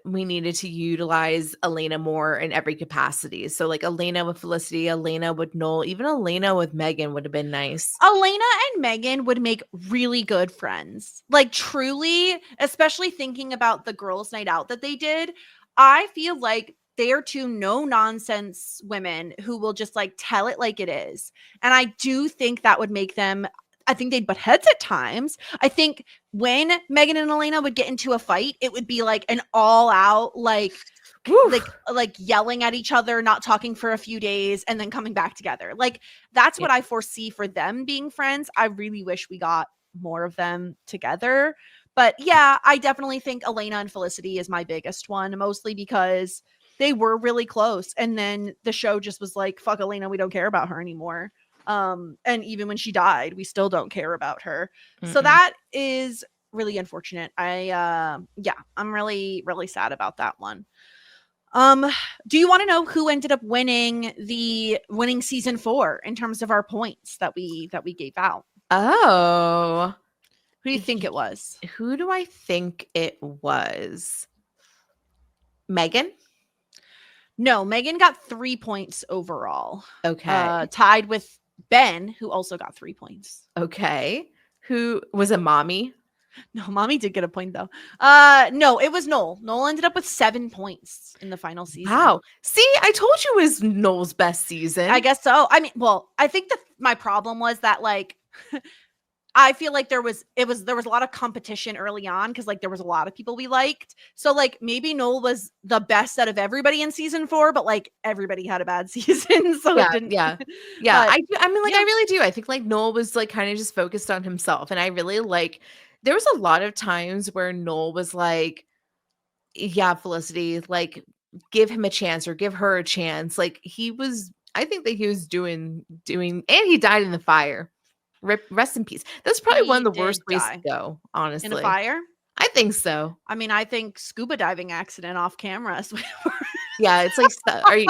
we needed to utilize Elena more in every capacity. So like Elena with Felicity, Elena with Noel, even Elena with Megan would have been nice. Elena and Megan would make really good friends. Like truly, especially thinking about the girls' night out that they did. I feel like they are two no nonsense women who will just like tell it like it is. And I do think that would make them, I think they'd butt heads at times. I think when Megan and Elena would get into a fight, it would be like an all out, Woo. like yelling at each other, not talking for a few days, and then coming back together. Like that's what Yeah. I foresee for them being friends. I really wish we got more of them together. But yeah, I definitely think Elena and Felicity is my biggest one, mostly because They were really close. And then the show just was like, fuck Elena, we don't care about her anymore. And even when she died, we still don't care about her. So that is really unfortunate. I'm really, really sad about that one. Do you want to know who ended up winning season 4 in terms of our points that we gave out? Oh. Who do you think it was? Who do I think it was? Megan? No, Megan got 3 points overall. Okay. Tied with Ben, who also got 3 points. Okay. Who was it? Mommy? No, Mommy did get a point though. No, it was Noel. Noel ended up with 7 points in the final season. Wow. See, I told you it was Noel's best season. I guess so. I mean, well, I think my problem was that like I feel like there was a lot of competition early on because like there was a lot of people we liked. So like maybe Noel was the best out of everybody in season 4, but like everybody had a bad season. So it didn't. Yeah. But, I mean, like I really do. I think like Noel was like kind of just focused on himself. And I really like there was a lot of times where Noel was like, yeah, Felicity, like give him a chance or give her a chance. Like I think that he was doing, and he died in the fire. Rest in peace. That's probably one of the worst ways to go, honestly. In a fire? I think so. I mean, I think scuba diving accident off camera. Yeah, it's like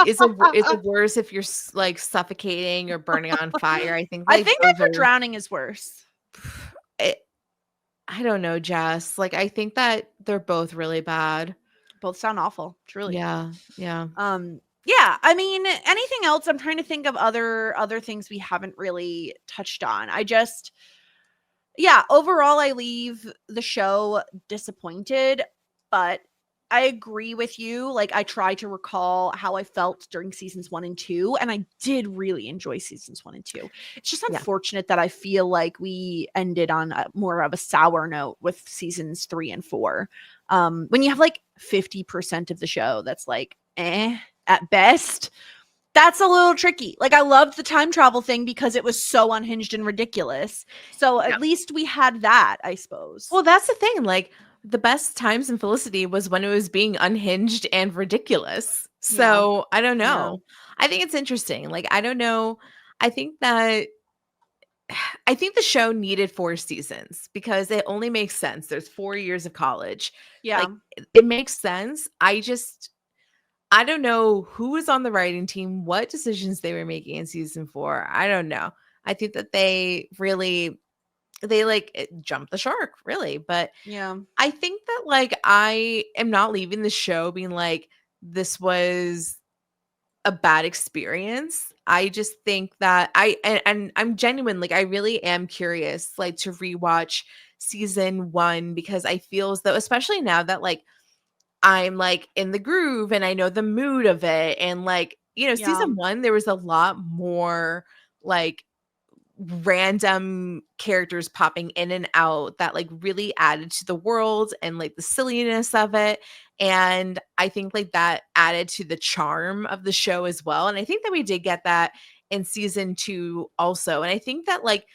is it worse if you're like suffocating or burning on fire? I think that drowning is worse. I don't know, Jess. Like I think that they're both really bad. Both sound awful, truly. Yeah. Yeah, I mean, anything else? I'm trying to think of other things we haven't really touched on. Overall I leave the show disappointed, but I agree with you. Like I try to recall how I felt during seasons 1 and 2, and I did really enjoy seasons 1 and 2. It's just unfortunate that I feel like we ended on more of a sour note with seasons 3 and 4. When you have like 50% of the show that's like at best, that's a little tricky. Like I loved the time travel thing because it was so unhinged and ridiculous. So at least we had that, I suppose. Well, that's the thing. Like the best times in Felicity was when it was being unhinged and ridiculous. So I don't know. Yeah. I think it's interesting. Like, I don't know. I think the show needed 4 seasons because it only makes sense. There's 4 years of college. Yeah. Like, it makes sense. I don't know who was on the writing team, what decisions they were making in season 4. I don't know. I think that they jumped the shark, really. But yeah, I think that like I am not leaving the show being like this was a bad experience. I just think that I'm genuine. Like I really am curious, like to rewatch season 1 because I feel as though, especially now that like I'm like in the groove and I know the mood of it. And like, season 1, there was a lot more like random characters popping in and out that like really added to the world and like the silliness of it. And I think like that added to the charm of the show as well. And I think that we did get that in season 2 also. And I think that like,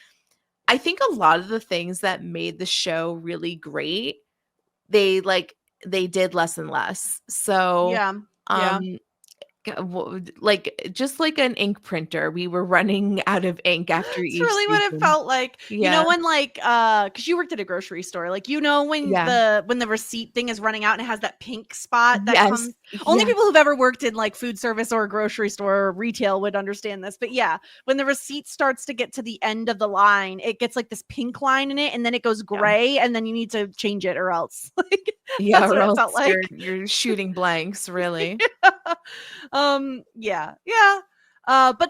I think a lot of the things that made the show really great, they did less and less. So like just like an ink printer, we were running out of ink after each season. It's really what it felt like. When like because you worked at a grocery store, like when the receipt thing is running out and it has that pink spot that comes. Only people who've ever worked in like food service or a grocery store or retail would understand this. But when the receipt starts to get to the end of the line, it gets like this pink line in it and then it goes gray and then you need to change it or else like that's what it felt like. You're shooting blanks, really. But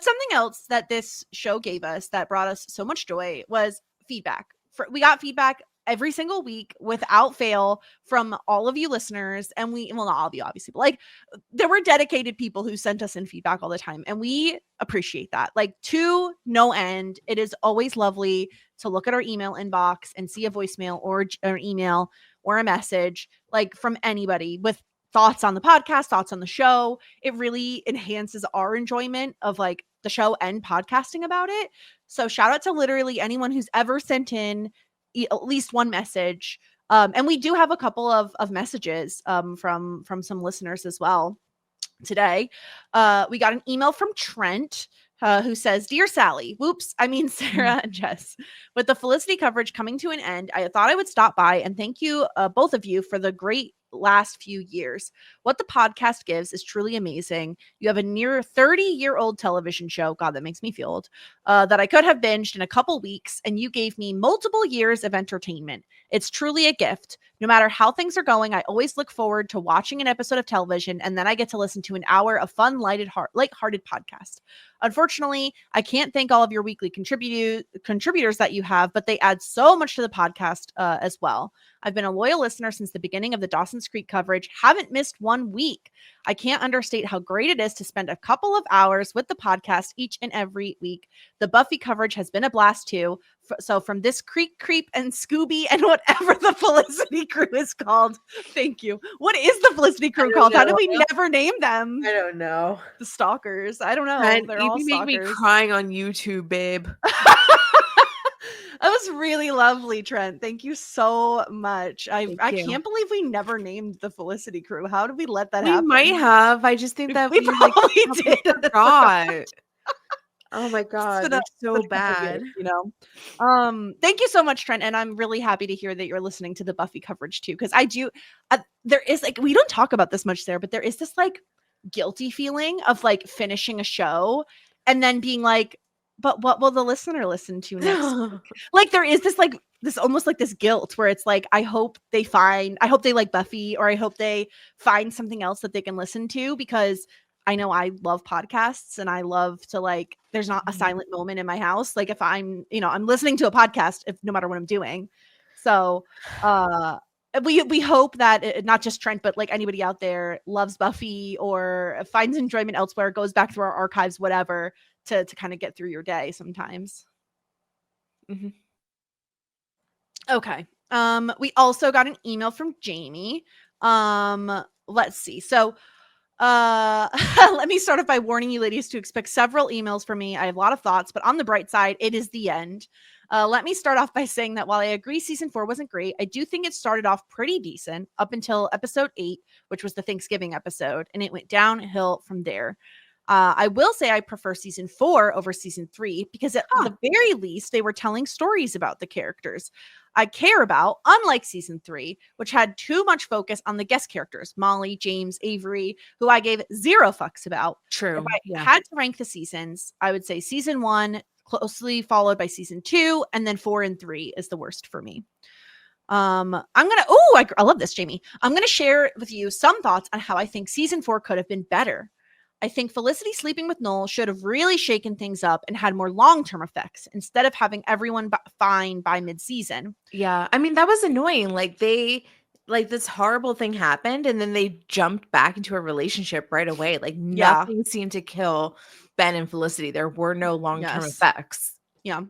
something else that this show gave us that brought us so much joy was feedback. We got feedback every single week without fail from all of you listeners. And not all of you, obviously, but like there were dedicated people who sent us in feedback all the time. And we appreciate that, like to no end. It is always lovely to look at our email inbox and see a voicemail or an email or a message like from anybody with thoughts on the podcast, thoughts on the show. It really enhances our enjoyment of like the show and podcasting about it. So shout out to literally anyone who's ever sent in at least one message. And we do have a couple of messages from some listeners as well today, we got an email from Trent, who says, "Dear Sally, whoops, I mean Sarah and Jess. With the Felicity coverage coming to an end, I thought I would stop by and thank you, both of you, for the great last few years. What the podcast gives is truly amazing. You have a near 30-year-old television show, God, that makes me feel old, that I could have binged in a couple weeks, and you gave me multiple years of entertainment. It's truly a gift. No matter how things are going, I always look forward to watching an episode of television, and then I get to listen to an hour of fun, lighthearted podcast. Unfortunately, I can't thank all of your weekly contributors that you have, but they add so much to the podcast as well. I've been a loyal listener since the beginning of the Dawson's Creek coverage, haven't missed 1 week. I can't understate how great it is to spend a couple of hours with the podcast each and every week. The Buffy coverage has been a blast too. So from this Creek Creep and Scooby and whatever the Felicity crew is called, thank you. What is the Felicity crew called? How did we never name them? I don't know. The stalkers. I don't know. And They're all you stalkers. make me crying on YouTube, babe. That was really lovely, Trent. Thank you so much. I can't believe we never named the Felicity crew. How did we let that happen? We might have. I just think that we probably did. Forgot. Oh my God, that's so bad. Thank you so much, Trent. And I'm really happy to hear that you're listening to the Buffy coverage too. Because I do, there is like, we don't talk about this much, Sarah, but there is this like guilty feeling of like finishing a show and then being like, but what will the listener listen to next week? Like there is this like this almost like this guilt where it's like, I hope they like Buffy, or I hope they find something else that they can listen to, because I know I love podcasts and I love to like, there's not a silent moment in my house. Like if I'm listening to a podcast, no matter what I'm doing. So we hope that not just Trent, but like anybody out there loves Buffy or finds enjoyment elsewhere, goes back through our archives, whatever, to kind of get through your day sometimes. Mm-hmm. Okay. We also got an email from Jamie. Let's see. So let me start off by warning you ladies to expect several emails from me. I have a lot of thoughts, but on the bright side, it is the end. Let me start off by saying that while I agree season 4 wasn't great, I do think it started off pretty decent up until episode 8, which was the Thanksgiving episode, and it went downhill from there. I will say I prefer season 4 over season 3 because at the very least, they were telling stories about the characters I care about, unlike season 3, which had too much focus on the guest characters, Molly, James, Avery, who I gave 0 fucks about. True. If I had to rank the seasons, I would say season 1, closely followed by season 2, and then 4 and 3 is the worst for me. I love this, Jamie. I'm going to share with you some thoughts on how I think season 4 could have been better. I think Felicity sleeping with Noel should have really shaken things up and had more long-term effects instead of having everyone fine by mid-season. Yeah. I mean, that was annoying. Like this horrible thing happened and then they jumped back into a relationship right away. Like nothing seemed to kill Ben and Felicity. There were no long-term effects. Yeah.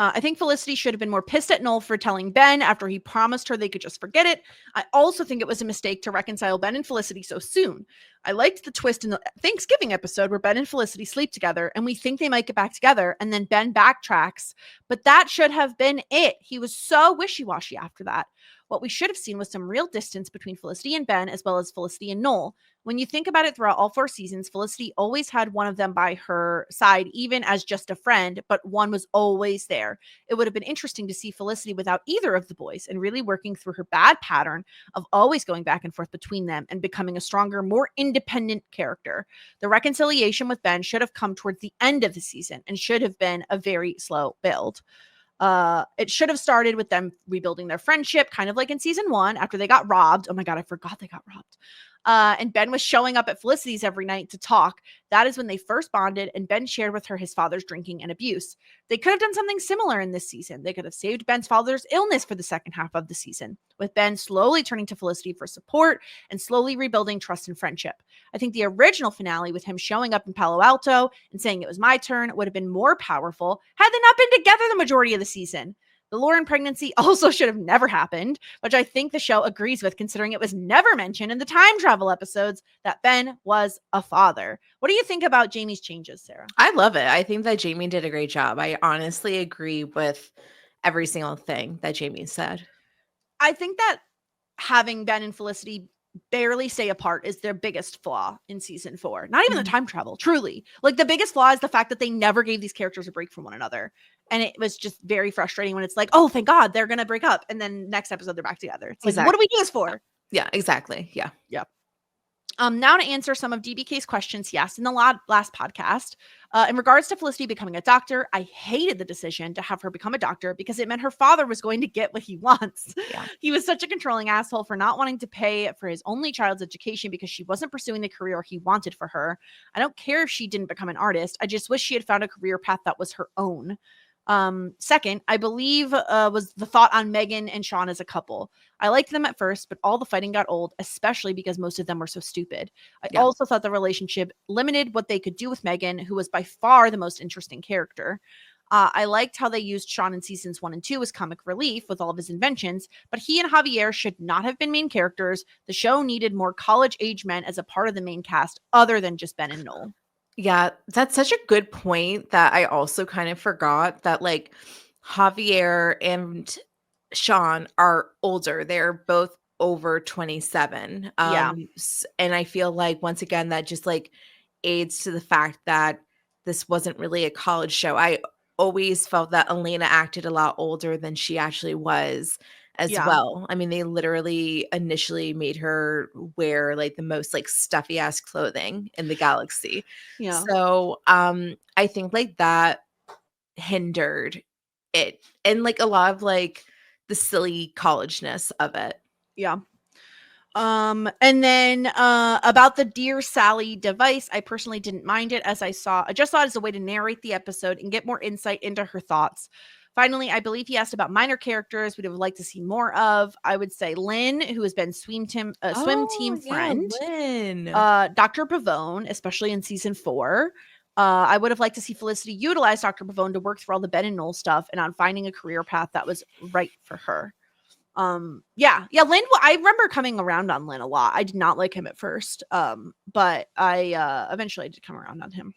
I think Felicity should have been more pissed at Noel for telling Ben after he promised her they could just forget it. I also think it was a mistake to reconcile Ben and Felicity so soon. I liked the twist in the Thanksgiving episode where Ben and Felicity sleep together and we think they might get back together, and then Ben backtracks. But that should have been it. He was so wishy-washy after that. What we should have seen was some real distance between Felicity and Ben, as well as Felicity and Noel. When you think about it, throughout all 4 seasons, Felicity always had one of them by her side, even as just a friend, but one was always there. It would have been interesting to see Felicity without either of the boys and really working through her bad pattern of always going back and forth between them and becoming a stronger, more independent character. The reconciliation with Ben should have come towards the end of the season and should have been a very slow build. It should have started with them rebuilding their friendship, kind of like in season 1 after they got robbed. Oh my God, I forgot they got robbed. And Ben was showing up at Felicity's every night to talk. That is when they first bonded, and Ben shared with her his father's drinking and abuse. They could have done something similar in this season. They could have saved Ben's father's illness for the second half of the season, with Ben slowly turning to Felicity for support and slowly rebuilding trust and friendship. I think the original finale with him showing up in Palo Alto and saying it was my turn would have been more powerful had they not been together the majority of the season. The Lauren pregnancy also should have never happened, which I think the show agrees with, considering it was never mentioned in the time travel episodes that Ben was a father. What do you think about Jamie's changes, Sarah? I love it. I think that Jamie did a great job. I honestly agree with every single thing that Jamie said. I think that having Ben and Felicity barely stay apart is their biggest flaw in season 4. Not even the time travel, truly. Like, the biggest flaw is the fact that they never gave these characters a break from one another. And it was just very frustrating when it's like, oh, thank God they're going to break up. And then next episode, they're back together. It's like, what do we do this for? Yeah, exactly. Yeah. Yep. Now to answer some of DBK's questions he asked in the last podcast. In regards to Felicity becoming a doctor, I hated the decision to have her become a doctor because it meant her father was going to get what he wants. Yeah. He was such a controlling asshole for not wanting to pay for his only child's education because she wasn't pursuing the career he wanted for her. I don't care if she didn't become an artist. I just wish she had found a career path that was her own. Second, I believe was the thought on Megan and Sean as a couple. I liked them at first, but all the fighting got old, especially because most of them were so stupid. I also thought the relationship limited what they could do with Megan, who was by far the most interesting character. I liked how they used Sean in seasons 1 and 2 as comic relief with all of his inventions, but he and Javier should not have been main characters. The show needed more college-age men as a part of the main cast other than just Ben and Noel. Yeah, that's such a good point that I also kind of forgot that, like, Javier and Sean are older. They're both over 27. And I feel like, once again, that just, like, aids to the fact that this wasn't really a college show. I always felt that Elena acted a lot older than she actually was as well. I mean, they literally initially made her wear, like, the most, like, stuffy ass clothing in the galaxy. Yeah. So, I think, like, that hindered it and, like, a lot of, like, the silly collegeness of it. Yeah. And then about the Dear Sally device, I personally didn't mind it, as I just saw it as a way to narrate the episode and get more insight into her thoughts. Finally, I believe he asked about minor characters we would like to see more of. I would say Lynn, who has been swim team friend. Lynn. Dr. Pavone, especially in season 4. I would have liked to see Felicity utilize Dr. Pavone to work through all the Ben and Noel stuff and on finding a career path that was right for her. Lynn, I remember coming around on Lynn a lot. I did not like him at first, but I eventually did come around on him.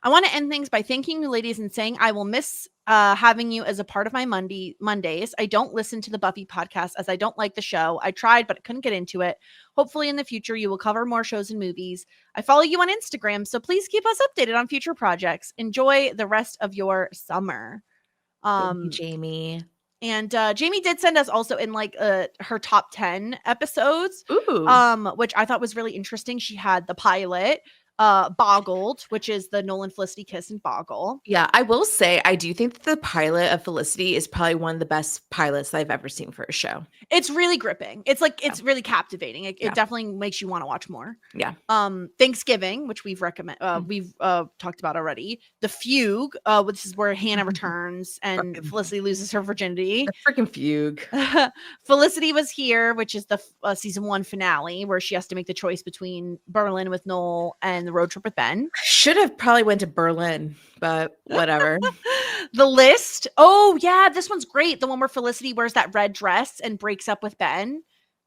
I want to end things by thanking you ladies and saying I will miss having you as a part of my Mondays. I don't listen to the Buffy podcast as I don't like the show. I tried, but I couldn't get into it. Hopefully in the future, you will cover more shows and movies. I follow you on Instagram, so please keep us updated on future projects. Enjoy the rest of your summer. Thank you, Jamie. And Jamie did send us also in, like, her top 10 episodes, which I thought was really interesting. She had the pilot, Boggled, which is the Nolan Felicity kiss and Boggle. Yeah, I will say I do think that the pilot of Felicity is probably one of the best pilots I've ever seen for a show. It's really gripping. It's like it's really captivating. It definitely makes you want to watch more. Yeah. Thanksgiving, which we've talked about already. The Fugue, which is where Hannah returns and Felicity loses her virginity. The freaking Fugue. Felicity Was Here, which is the season 1 finale, where she has to make the choice between Berlin with Noel and the road trip with Ben. Should have probably went to Berlin, but whatever. The List. Oh yeah, this one's great. The one where Felicity wears that red dress and breaks up with Ben.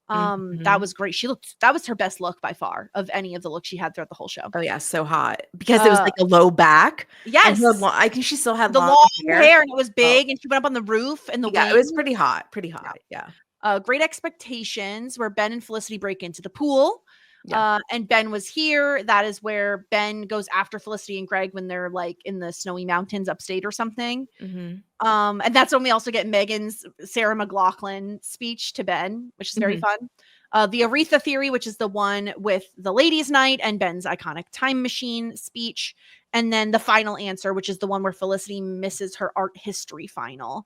That was great. That was her best look by far of any of the looks she had throughout the whole show. Oh yeah, so hot because it was like a low back. Yes, and I think she still had the long hair and it was big, and she went up on the roof and the wing. It was pretty hot. Yeah. Great Expectations, where Ben and Felicity break into the pool. And Ben Was Here. That is where Ben goes after Felicity and Greg when they're, like, in the snowy mountains upstate or something. And that's when we also get Megan's Sarah McLachlan speech to Ben, which is very fun. The Aretha Theory, which is the one with the ladies' night and Ben's iconic time machine speech. And then the final answer, which is the one where Felicity misses her art history final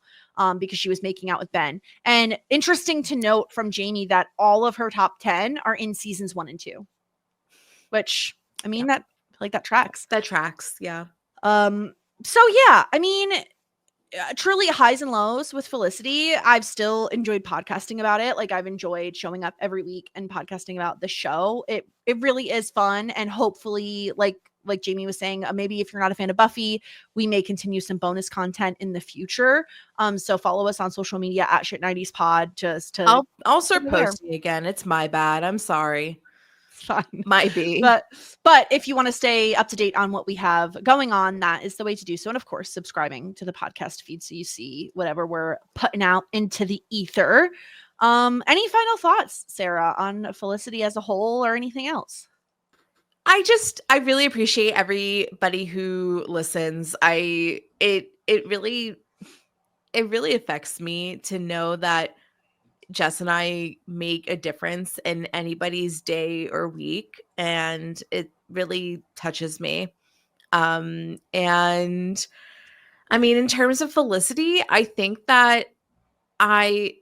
because she was making out with Ben. And interesting to note from Jamie that all of her top 10 are in seasons 1 and 2, which, I mean, that tracks. That tracks. Yeah. So yeah, I mean, truly highs and lows with Felicity. I've still enjoyed podcasting about it. Like, I've enjoyed showing up every week and podcasting about the show. It really is fun. And hopefully, like Jamie was saying, maybe if you're not a fan of Buffy, we may continue some bonus content in the future. So follow us on social media at Shit90spod. I'll start posting again. It's my bad. I'm sorry. Fine. Might be. But if you want to stay up to date on what we have going on, that is the way to do so. And of course, subscribing to the podcast feed so you see whatever we're putting out into the ether. Any final thoughts, Sarah, on Felicity as a whole or anything else? I really appreciate everybody who listens. It really affects me to know that Jess and I make a difference in anybody's day or week, and it really touches me. And I mean, in terms of Felicity, I think that I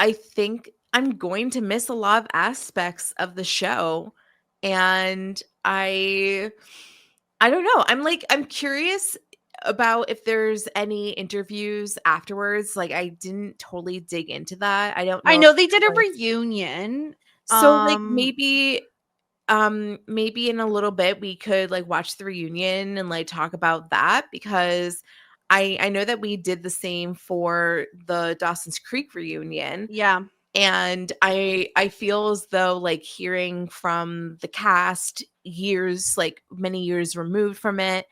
I think I'm going to miss a lot of aspects of the show, and I don't know. I'm curious about if there's any interviews afterwards. Like, I didn't totally dig into that. I don't I know. know they did a reunion. So, like, maybe in a little bit we could like watch the reunion and like talk about that, because I know that we did the same for the Dawson's Creek reunion. Yeah. And I feel as though like hearing from the cast years, like many years removed from it,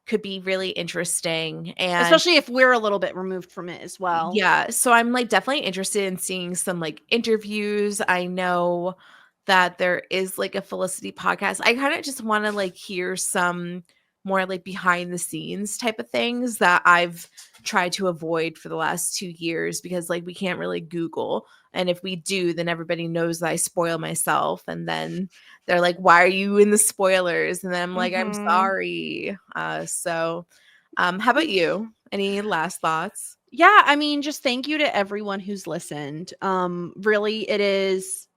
could be really interesting. And Especially if we're a little bit removed from it as well. yeah, so I'm like definitely interested in seeing some like interviews. I know that there is like a Felicity podcast. I kind of just want to like hear some more like behind the scenes type of things that I've tried to avoid for the last 2 years, because like we can't really Google. And if we do, then everybody knows that I spoil myself. And then they're like, why are you in the spoilers? And then I'm like, I'm sorry. How about you? Any last thoughts? Yeah, I mean, just thank you to everyone who's listened. Really, it is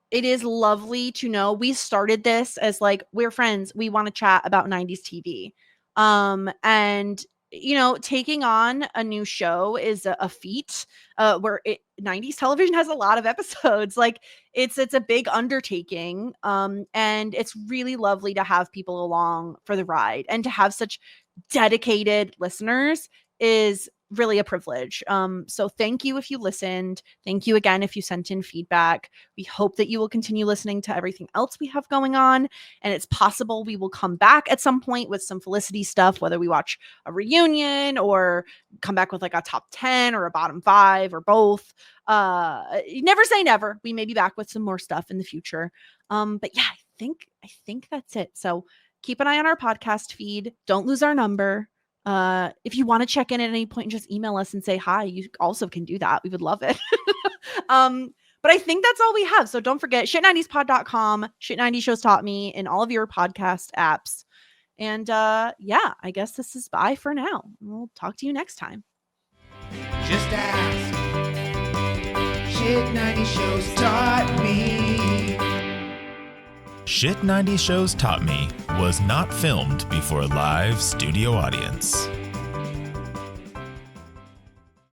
lovely to know we started this as like, we're friends, we want to chat about 90s TV. And taking on a new show is a feat. 90s television has a lot of episodes. Like, it's a big undertaking. And it's really lovely to have people along for the ride, and to have such dedicated listeners is really a privilege. So thank you if you listened. Thank you again if you sent in feedback. We hope that you will continue listening to everything else we have going on. And it's possible we will come back at some point with some Felicity stuff, whether we watch a reunion or come back with like a top 10 or a bottom 5 or both. Never say never. We may be back with some more stuff in the future. But yeah, I think that's it. So keep an eye on our podcast feed. Don't lose our number. If you want to check in at any point and just email us and say hi, you also can do that. We would love it. But I think that's all we have. So don't forget shit90spod.com, Shit 90 Shows Taught Me in all of your podcast apps. And yeah, I guess this is bye for now. We'll talk to you next time. Just ask. Shit 90 Shows Taught Me. Shit 90 Shows Taught Me was not filmed before a live studio audience.